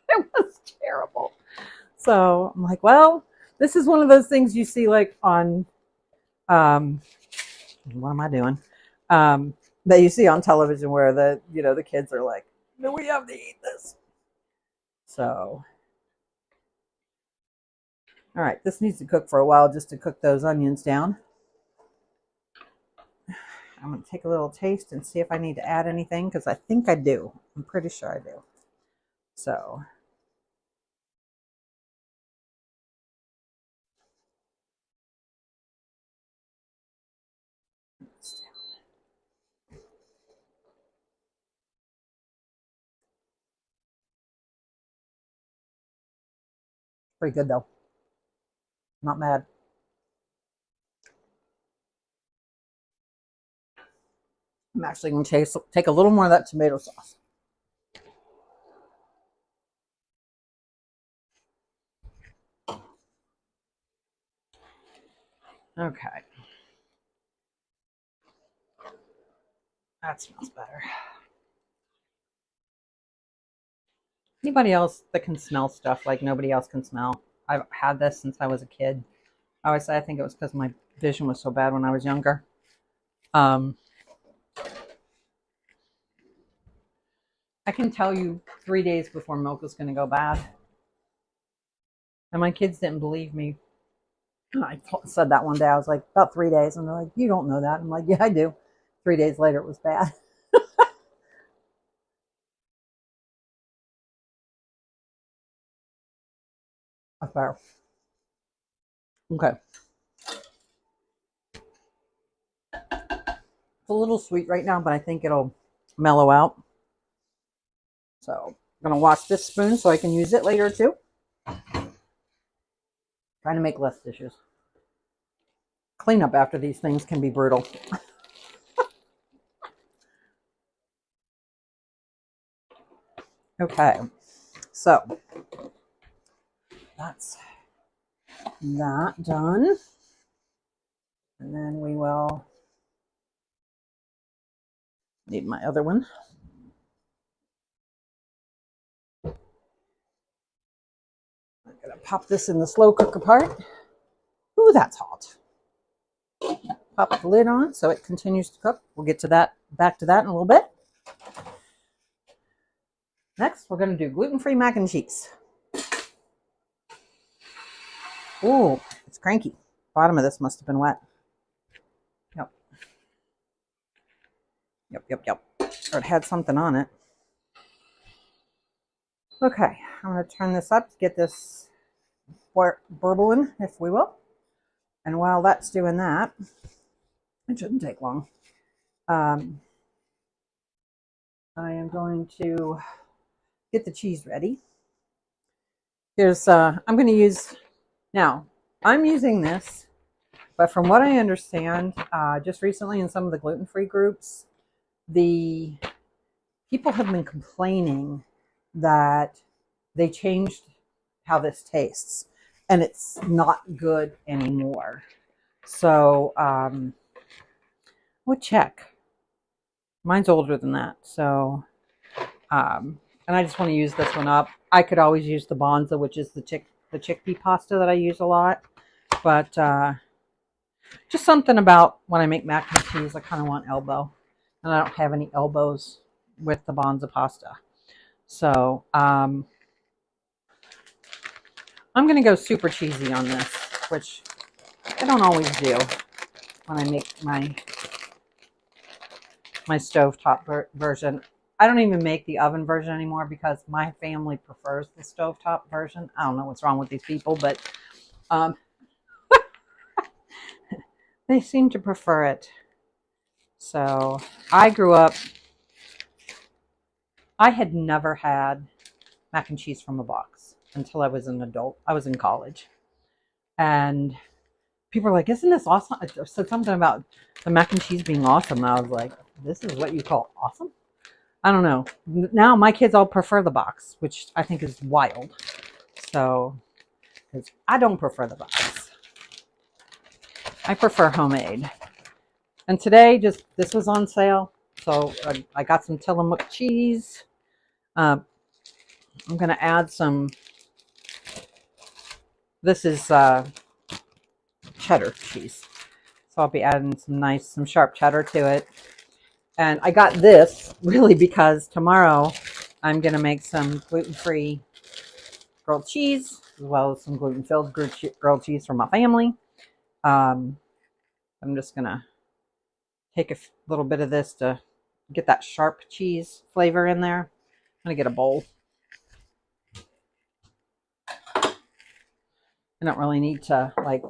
A: It was terrible. So I'm like, well, this is one of those things you see like on, what am I doing? That you see on television where the kids are like, no, we have to eat this. So, all right, this needs to cook for a while just to cook those onions down. I'm going to take a little taste and see if I need to add anything because I think I do. I'm pretty sure I do. So, pretty good though. Not mad. I'm actually going to take a little more of that tomato sauce. Okay. That smells better. Anybody else that can smell stuff like nobody else can smell? I've had this since I was a kid. I always say I think it was because my vision was so bad when I was younger. I can tell you 3 days before milk is going to go bad. And my kids didn't believe me. I said that one day. I was like, about 3 days. And they're like, you don't know that. I'm like, yeah, I do. 3 days later, it was bad. That's fair. Okay. It's a little sweet right now, but I think it'll mellow out. So I'm going to wash this spoon so I can use it later too. Trying to make less dishes. Cleanup after these things can be brutal. Okay, so that's that done. And then we will need my other one. I'm going to pop this in the slow cooker part. Ooh, that's hot. Pop the lid on so it continues to cook. We'll get to that, back to that in a little bit. Next, we're going to do gluten-free mac and cheese. Ooh, it's cranky. Bottom of this must have been wet. Yep. Yep. Or it had something on it. Okay, I'm going to turn this up to get this burbling, if we will. And while that's doing that, it shouldn't take long. I am going to get the cheese ready. Here's, I'm going to use, now, I'm using this, but from what I understand, just recently in some of the gluten-free groups, the people have been complaining that they changed how this tastes and it's not good anymore. So we'll check. Mine's older than that. So, and I just want to use this one up. I could always use the Bonza, which is the chickpea pasta that I use a lot. But just something about when I make mac and cheese, I kind of want elbow. And I don't have any elbows with the Bonza pasta. So, I'm going to go super cheesy on this, which I don't always do when I make my stovetop version. I don't even make the oven version anymore because my family prefers the stovetop version. I don't know what's wrong with these people, but um, they seem to prefer it. So I grew up, I had never had mac and cheese from a box until I was an adult. I was in college. And people were like, isn't this awesome? I said something about the mac and cheese being awesome. And I was like, this is what you call awesome? I don't know. Now my kids all prefer the box, which I think is wild. So, because I don't prefer the box. I prefer homemade. And today, this was on sale. So I got some Tillamook cheese. I'm going to add some, this is cheddar cheese. So I'll be adding some sharp cheddar to it. And I got this really because tomorrow I'm going to make some gluten-free grilled cheese, as well as some gluten-filled grilled cheese for my family. I'm just going to take a little bit of this to get that sharp cheese flavor in there. I'm going to get a bowl. I don't really need to, I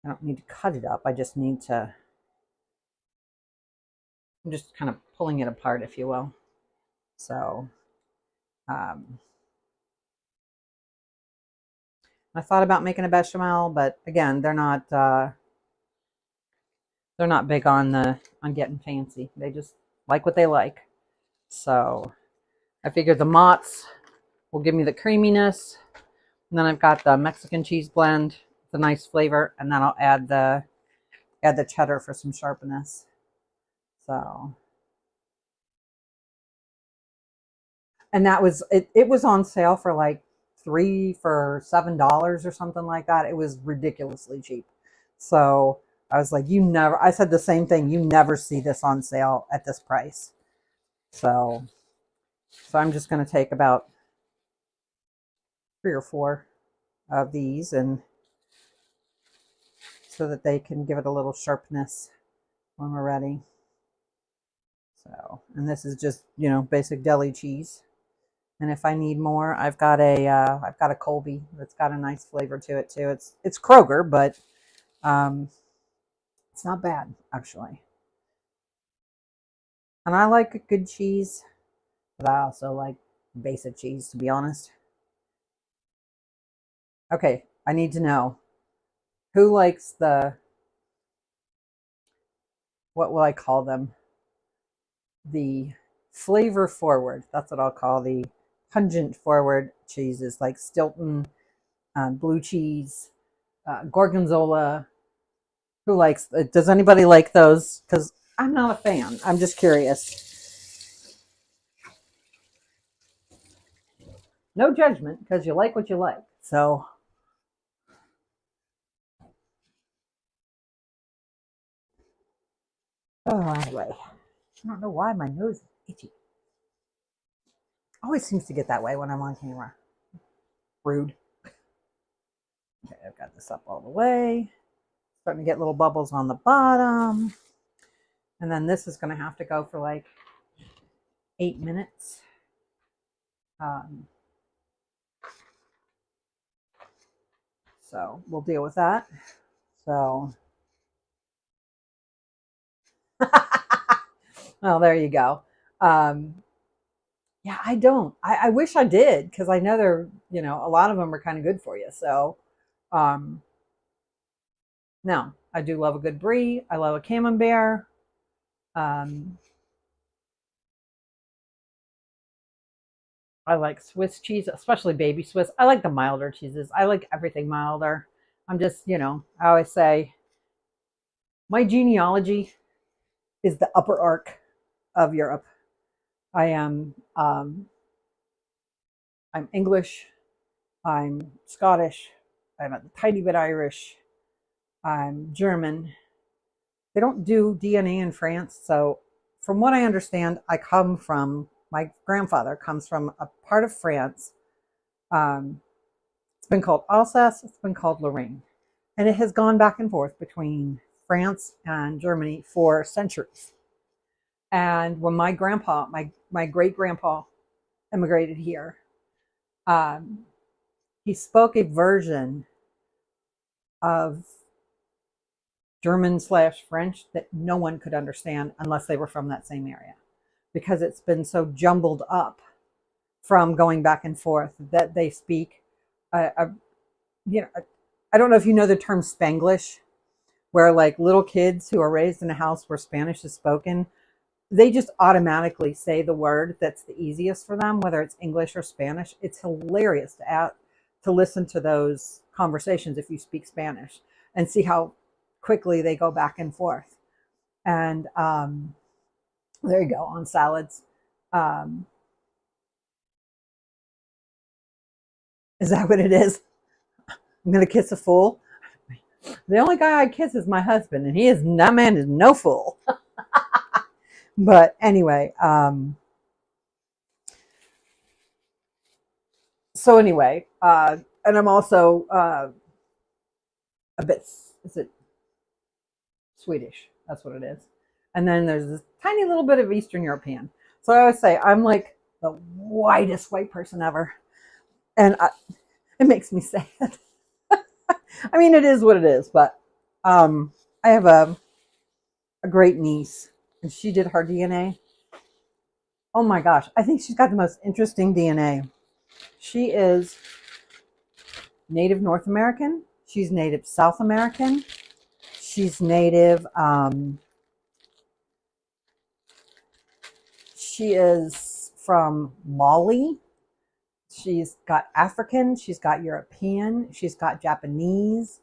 A: don't need to cut it up. I just need to, I'm just kind of pulling it apart, if you will. So, I thought about making a bechamel, but again, they're not big on getting fancy. They just like what they like. So I figured the mozz will give me the creaminess. And then I've got the Mexican cheese blend, the nice flavor, and then I'll add the cheddar for some sharpness. So, and that was it was on sale for like 3 for $7 or something like that. It was ridiculously cheap. So I was like, I said the same thing. You never see this on sale at this price. So I'm just going to take about 3 or 4 of these, and so that they can give it a little sharpness when we're ready. So, and this is just, basic deli cheese. And if I need more, I've got a Colby that's got a nice flavor to it too. It's Kroger, but it's not bad actually. And I like a good cheese, but I also like basic cheese, to be honest. Okay, I need to know who likes what will I call them? The flavor forward. That's what I'll call the pungent forward cheeses, like Stilton, blue cheese, gorgonzola. Who likes? Does anybody like those? Because I'm not a fan. I'm just curious. No judgment, because you like what you like. So, anyway, I don't know why my nose is itchy. Always seems to get that way when I'm on camera. Rude. Okay, I've got this up all the way. Starting to get little bubbles on the bottom. And then this is going to have to go for like 8 minutes. So we'll deal with that. So, well, there you go. Yeah, I don't. I wish I did, because I know they're, a lot of them are kind of good for you. So, no, I do love a good brie. I love a camembert. I like Swiss cheese, especially baby Swiss. I like the milder cheeses. I like everything milder. I'm just, I always say my genealogy is the upper arc of Europe. I am, I'm English. I'm Scottish. I'm a tiny bit Irish. I'm German. They don't do DNA in France. So from what I understand, my grandfather comes from a part of France It's been called Alsace, it's been called Lorraine. And it has gone back and forth between France and Germany for centuries. And when my grandpa, my great grandpa immigrated here, um, he spoke a version of German/French that no one could understand unless they were from that same area, because it's been so jumbled up from going back and forth that they speak you know, I don't know if you know the term Spanglish, where like little kids who are raised in a house where Spanish is spoken, they just automatically say the word that's the easiest for them, whether it's English or Spanish. It's hilarious to listen to those conversations if you speak Spanish and see how quickly they go back and forth. And there you go, on salads. Um, is that what it is? I'm going to kiss a fool. The only guy I kiss is my husband, and that man is no fool. But anyway, and I'm also a bit, is it Swedish? That's what it is. And then there's this tiny little bit of Eastern European. So I always say I'm like the whitest white person ever. And it makes me sad. I mean, it is what it is, but I have a great niece, and she did her DNA. Oh my gosh, I think she's got the most interesting DNA. She is Native North American. She's Native South American. She's Native. She is from Mali. She's got African. She's got European. She's got Japanese.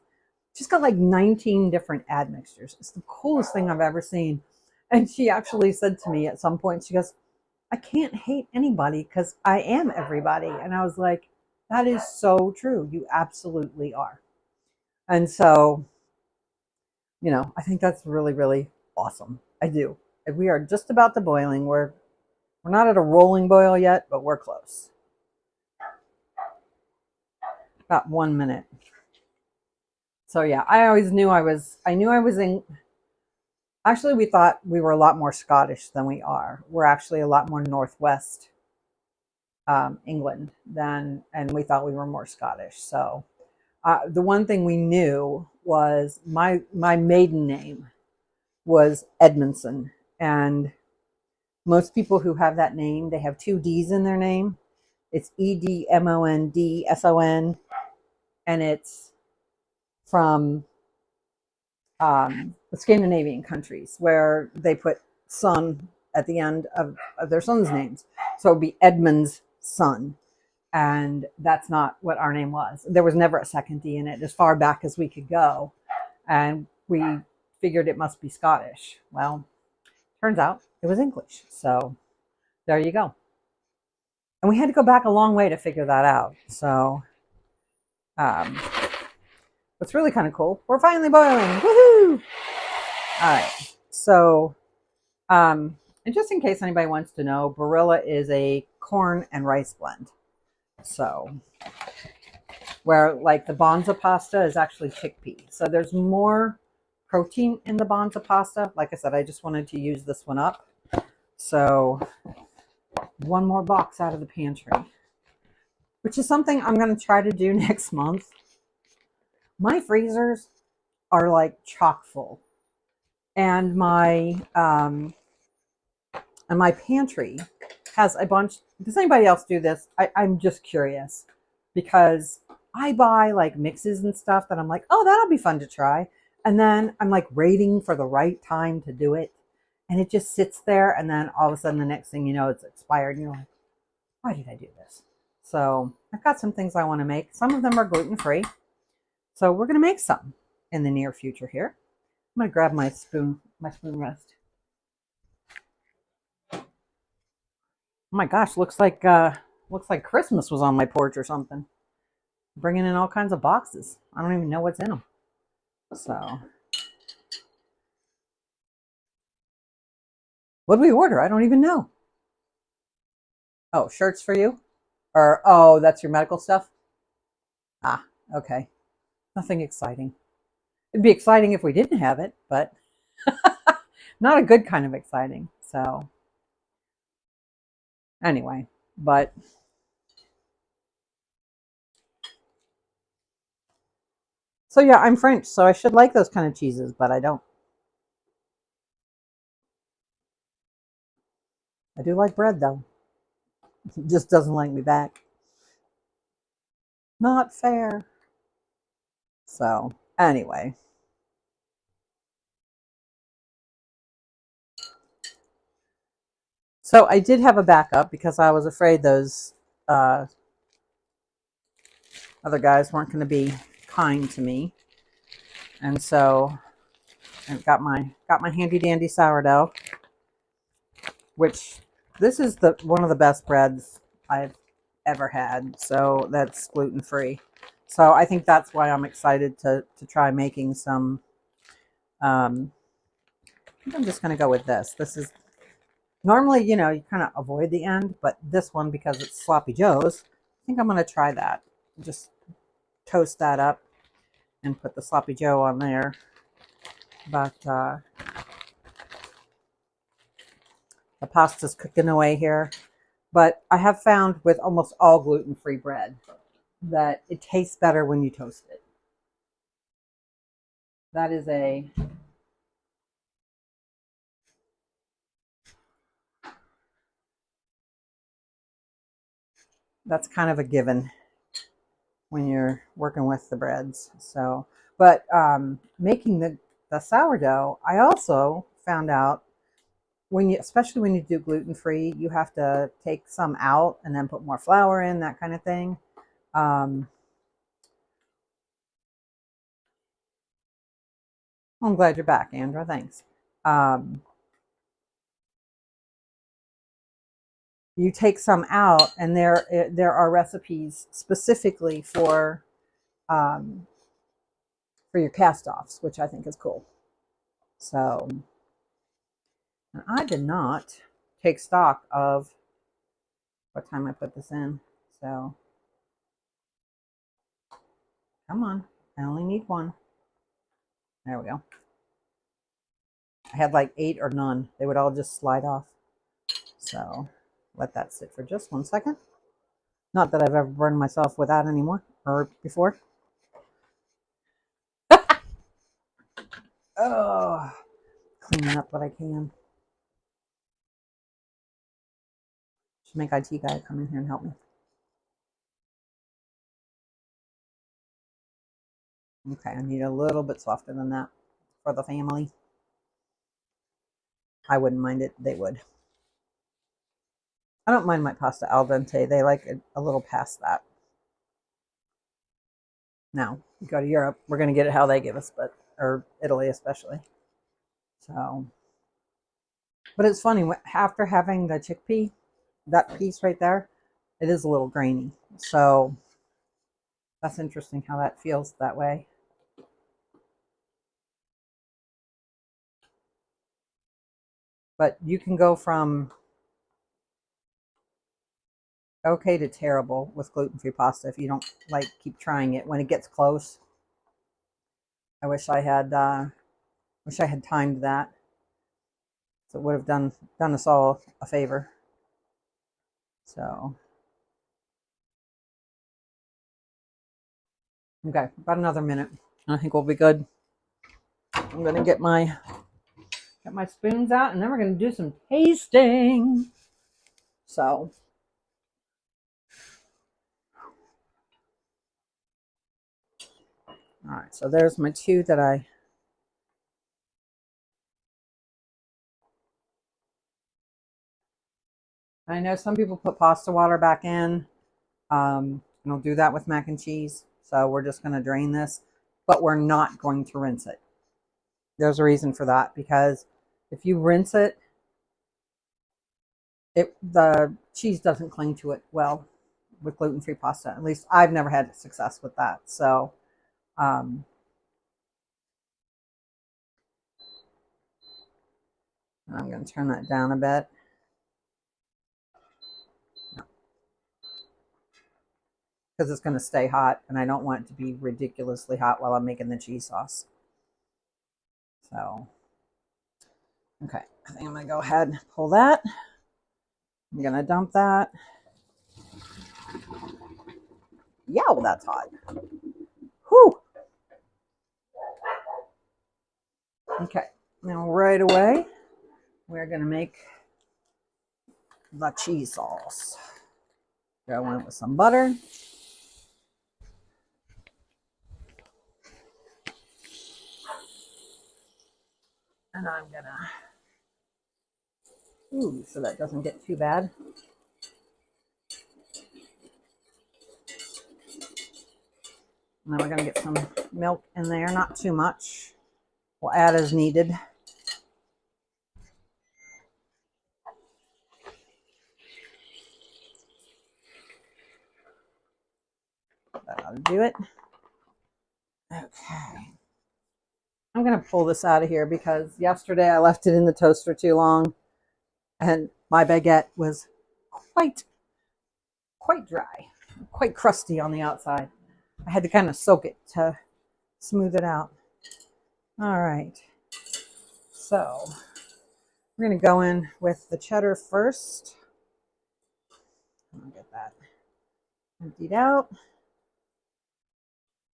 A: She's got like 19 different admixtures. It's the coolest thing I've ever seen. And she actually said to me at some point, she goes, I can't hate anybody because I am everybody. And I was like, that is so true. You absolutely are. And so, I think that's really, really awesome. I do. We are just about to boiling. We're not at a rolling boil yet, but we're close. About 1 minute. So yeah, I knew I was in, actually we thought we were a lot more Scottish than we are. We're actually a lot more Northwest England and we thought we were more Scottish. So the one thing we knew was my maiden name was Edmondson, and most people who have that name, they have two D's in their name. It's Edmondson, and it's from the Scandinavian countries where they put son at the end of their sons' names. So it would be Edmund's son. And that's not what our name was. There was never a second D in it as far back as we could go. And we figured it must be Scottish. Well, turns out it was English. So there you go. And we had to go back a long way to figure that out. So it's really kind of cool. We're finally boiling. Woohoo! All right. So, and just in case anybody wants to know, Barilla is a corn and rice blend. So, where like the Bonza pasta is actually chickpea. So there's more protein in the Bonza pasta. Like I said, I just wanted to use this one up. So, one more box out of the pantry, which is something I'm going to try to do next month. My freezers are like chock full, and my pantry has a bunch. Does anybody else do this? I'm just curious because I buy like mixes and stuff that I'm like, oh, that'll be fun to try, and then I'm like waiting for the right time to do it, and it just sits there, and then all of a sudden the next thing you know, it's expired, and you're like, why did I do this? So I've got some things I want to make. Some of them are gluten-free. So we're going to make some in the near future here. I'm going to grab my spoon rest. Oh my gosh, looks like Christmas was on my porch or something. Bringing in all kinds of boxes. I don't even know what's in them. So, what did we order? I don't even know. Oh, shirts for you? Or, oh, that's your medical stuff? Ah, okay. Nothing exciting. It'd be exciting if we didn't have it, but not a good kind of exciting. So, anyway, but so yeah, I'm French, so I should like those kind of cheeses, but I don't. I do like bread though. It just doesn't like me back. Not fair. So, anyway. So I did have a backup because I was afraid those uh, other guys weren't going to be kind to me, and so I got my handy dandy sourdough, which this is the one of the best breads I've ever had. So that's gluten free. So I think that's why I'm excited to try making some. I think I'm just going to go with this. This is normally, you kind of avoid the end, but this one, because it's sloppy joe's, I think I'm going to try that. Just toast that up and put the sloppy joe on there. But the pasta's cooking away here. But I have found with almost all gluten-free bread that it tastes better when you toast it. That is that's kind of a given when you're working with the breads. So, but making the sourdough, I also found out especially when you do gluten free, you have to take some out and then put more flour in, that kind of thing. Um, I'm glad you're back, Andra. Thanks. Um, you take some out, and there are recipes specifically um, for your cast offs, which I think is cool. So, and I did not take stock of what time I put this in. So, come on, I only need one. There we go. I had like 8 or none. They would all just slide off. So, let that sit for just 1 second. Not that I've ever burned myself with that anymore or before. Oh, cleaning up what I can. Should make IT guy come in here and help me. Okay, I need a little bit softer than that for the family. I wouldn't mind it. They would. I don't mind my pasta al dente. They like it a little past that. Now, you go to Europe, we're going to get it how they give us, or Italy especially. So, but it's funny, after having the chickpea, that piece right there, it is a little grainy. So that's interesting how that feels that way. But you can go from okay to terrible with gluten-free pasta if you don't like keep trying it. When it gets close, I wish I had timed that. So it would have done us all a favor. So okay, about another minute. I think we'll be good. I'm gonna get my spoons out, and then we're gonna do some tasting. So all right, so there's my two that I know some people put pasta water back in. And I'll do that with mac and cheese. So we're just gonna drain this, but we're not going to rinse it. There's a reason for that, because if you rinse it, the cheese doesn't cling to it well with gluten-free pasta. At least I've never had success with that. So um, I'm going to turn that down a bit. because it's going to stay hot, and I don't want it to be ridiculously hot while I'm making the cheese sauce. So, okay, I think I'm going to go ahead and pull that. I'm going to dump that. Yeah, well, that's hot. Whew. Okay, now right away, we're going to make the cheese sauce. Go in with some butter. And I'm gonna, so that doesn't get too bad. And then we're gonna get some milk in there, not too much. We'll add as needed. That'll do it. Okay. I'm gonna pull this out of here because yesterday I left it in the toaster too long and my baguette was quite dry, quite crusty on the outside. I had to kind of soak it to smooth it out. All right, so we're going to go in with the cheddar first. I'll get that emptied out.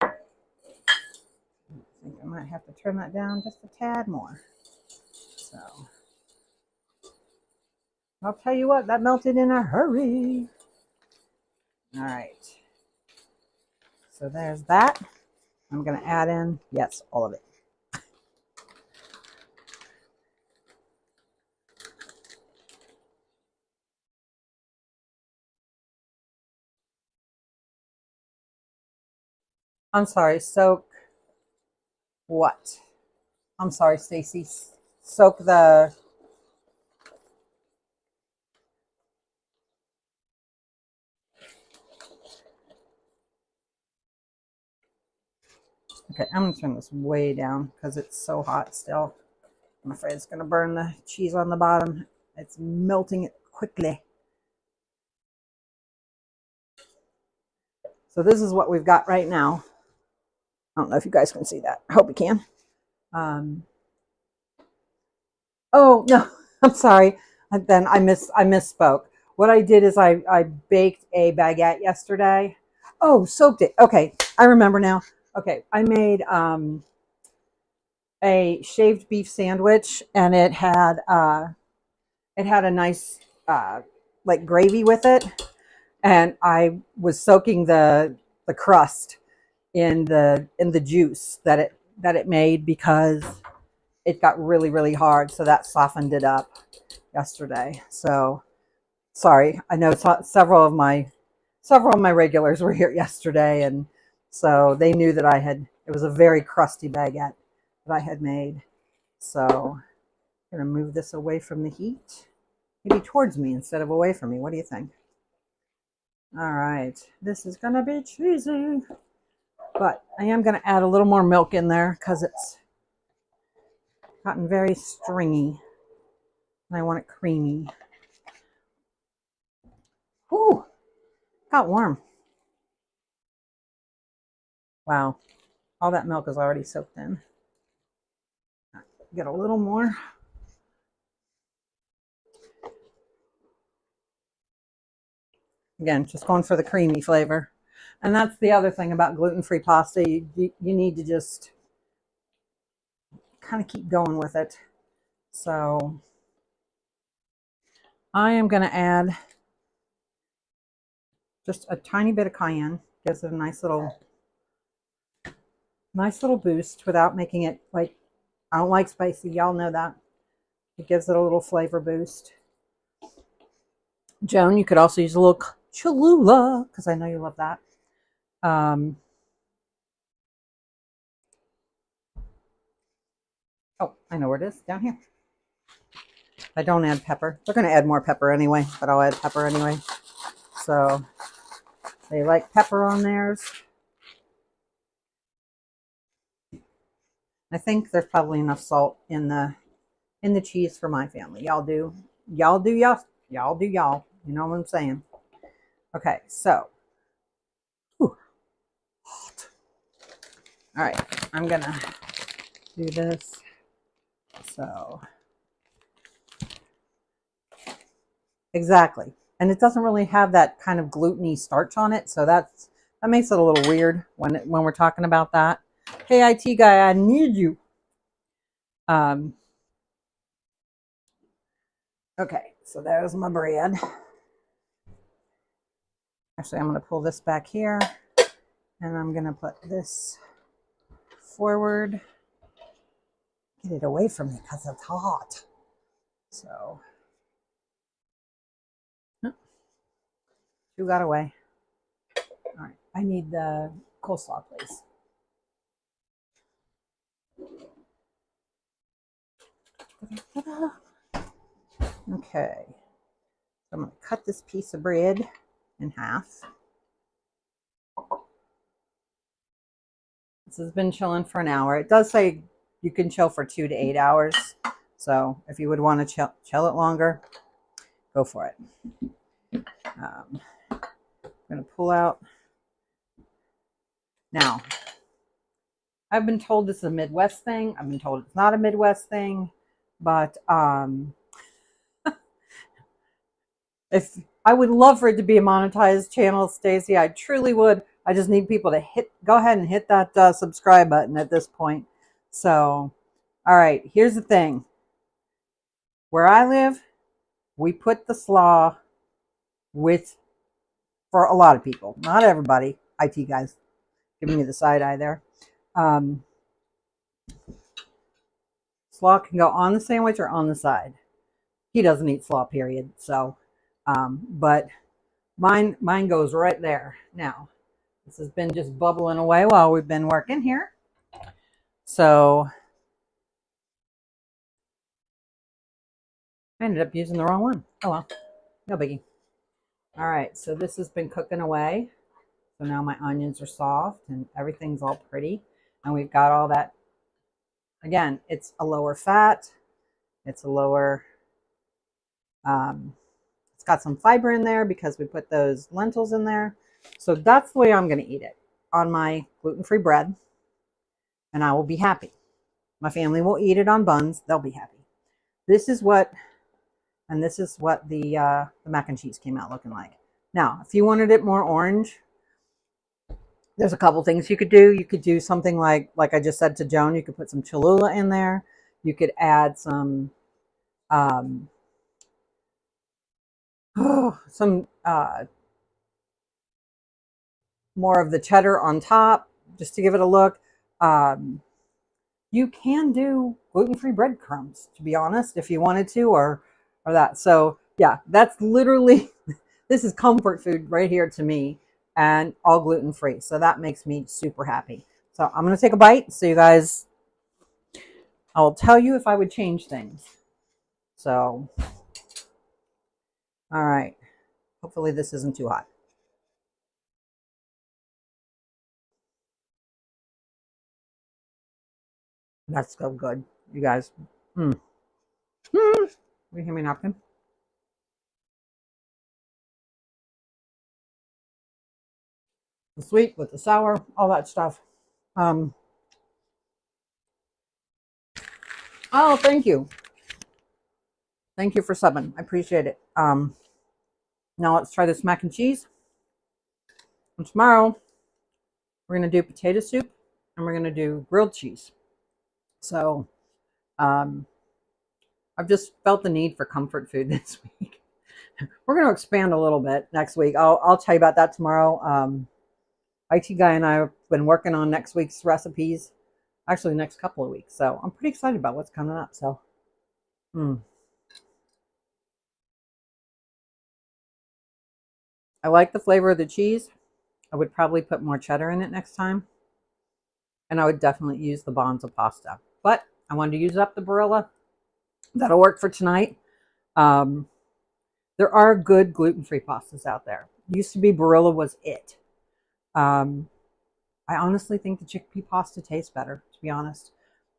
A: I think I might have to turn that down just a tad more. So I'll tell you what, that melted in a hurry. All right, so there's that. I'm going to add in, yes, all of it. I'm sorry, soak what? I'm sorry, Stacy. Soak the... Okay, I'm going to turn this way down because it's so hot still. I'm afraid it's going to burn the cheese on the bottom. It's melting it quickly. So this is what we've got right now. I don't know if you guys can see that. I hope you can. Oh, no, I'm sorry. Then I misspoke. What I did is I baked a baguette yesterday. Oh, soaked it. Okay, I remember now. Okay, I made a shaved beef sandwich, and it had a nice like gravy with it, and I was soaking the crust in the juice that it made because it got really hard, so that softened it up yesterday. So sorry, I know several of my regulars were here yesterday, and so they knew that it was a very crusty baguette that I had made. So I'm gonna move this away from the heat, maybe towards me instead of away from me. What do you think? All right, this is gonna be cheesy, but I am gonna add a little more milk in there because it's gotten very stringy and I want it creamy. Ooh, got warm. Wow, all that milk is already soaked in. Get a little more. Again, just going for the creamy flavor. And that's the other thing about gluten-free pasta. You need to just kind of keep going with it. So I am going to add just a tiny bit of cayenne. Gives it a nice little boost without making it like, I don't like spicy. Y'all know that. It gives it a little flavor boost. Joan, you could also use a little Cholula because I know you love that. Oh, I know where it is, down here. I don't add pepper. They're going to add more pepper anyway, but I'll add pepper anyway. So they like pepper on theirs. I think there's probably enough salt in the cheese for my family. Y'all do y'all. You know what I'm saying? Okay, so All right, I'm gonna do this. So exactly, and it doesn't really have that kind of gluten-y starch on it, so that makes it a little weird when we're talking about that. Hey, IT guy, I need you. Okay, so there's my bread. Actually, I'm going to pull this back here, and I'm going to put this forward. Get it away from me because it's hot. So, you got away. All right, I need the coleslaw, please. Okay, so I'm going to cut this piece of bread in half. This has been chilling for an hour. It does say you can chill for 2 to 8 hours. So if you would want to chill it longer, go for it. I'm going to pull out. Now, I've been told this is a Midwest thing. I've been told it's not a Midwest thing. But if I would love for it to be a monetized channel, Stacy, I truly would. I just need people to go ahead and hit that subscribe button at this point. So, all right, here's the thing. Where I live, we put the slaw for a lot of people, not everybody. IT guys giving me the side eye there. Slaw can go on the sandwich or on the side. He doesn't eat slaw, period. So, but mine goes right there. Now, this has been just bubbling away while we've been working here. So, I ended up using the wrong one. Oh well, no biggie. All right, so this has been cooking away. So now my onions are soft and everything's all pretty. And we've got all that. Again, it's a lower fat. It's a lower, it's got some fiber in there because we put those lentils in there. So that's the way I'm going to eat it, on my gluten-free bread. And I will be happy. My family will eat it on buns. They'll be happy. This is what the mac and cheese came out looking like. Now, if you wanted it more orange, there's a couple things you could do. You could do something like I just said to Joan, you could put some Cholula in there. You could add some more of the cheddar on top just to give it a look. You can do gluten-free breadcrumbs, to be honest, if you wanted to, or that. So yeah, that's literally, this is comfort food right here to me, and all gluten-free. So that makes me super happy. So I'm going to take a bite so you guys, I will tell you if I would change things. So, all right. Hopefully this isn't too hot. That's so good, you guys. You hear me knocking? The sweet with the sour, all that stuff. Oh, thank you. Thank you for subbing. I appreciate it. Now let's try this mac and cheese. And tomorrow we're going to do potato soup and we're going to do grilled cheese. So I've just felt the need for comfort food this week. We're going to expand a little bit next week. I'll tell you about that tomorrow. IT guy and I have been working on next week's recipes, actually the next couple of weeks. So I'm pretty excited about what's coming up. So, I like the flavor of the cheese. I would probably put more cheddar in it next time. And I would definitely use the Bonza pasta. But I wanted to use up the Barilla. That'll work for tonight. There are good gluten-free pastas out there. It used to be Barilla was it. I honestly think the chickpea pasta tastes better, to be honest.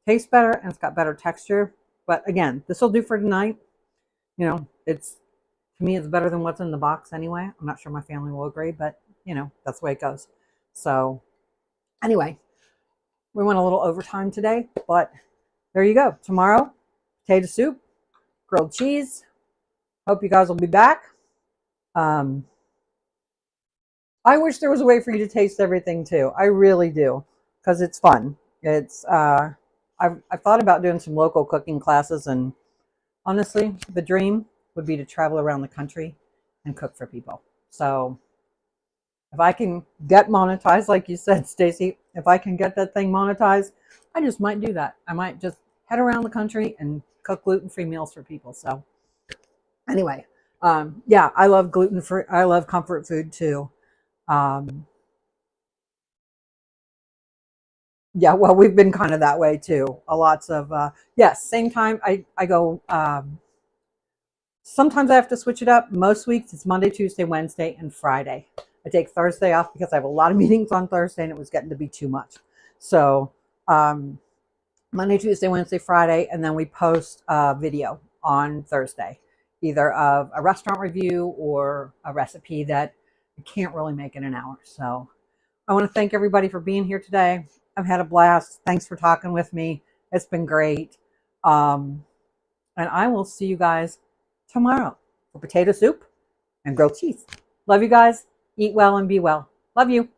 A: Tastes better and it's got better texture. But again, this will do for tonight. You know, to me, it's better than what's in the box anyway. I'm not sure my family will agree, but you know, that's the way it goes. So anyway, We went a little overtime today, but there you go. Tomorrow, potato soup, grilled cheese. Hope you guys will be back. I wish there was a way for you to taste everything too. I really do, because it's fun. It's I've thought about doing some local cooking classes, and honestly, the dream would be to travel around the country and cook for people. So if I can get monetized, like you said, Stacy, if I can get that thing monetized, I just might do that. I might just head around the country and cook gluten-free meals for people. So anyway, yeah, I love gluten-free. I love comfort food too. Um, yeah, well, we've been kind of that way too. A lots of yes. Same time, I go. Sometimes I have to switch it up. Most weeks it's Monday, Tuesday, Wednesday, and Friday. I take Thursday off because I have a lot of meetings on Thursday and it was getting to be too much. So Monday, Tuesday, Wednesday, Friday, and then we post a video on Thursday, either of a restaurant review or a recipe that I can't really make in an hour. So I want to thank everybody for being here today. I've had a blast. Thanks for talking with me. It's been great. And I will see you guys tomorrow for potato soup and grilled cheese. Love you guys. Eat well and be well. Love you.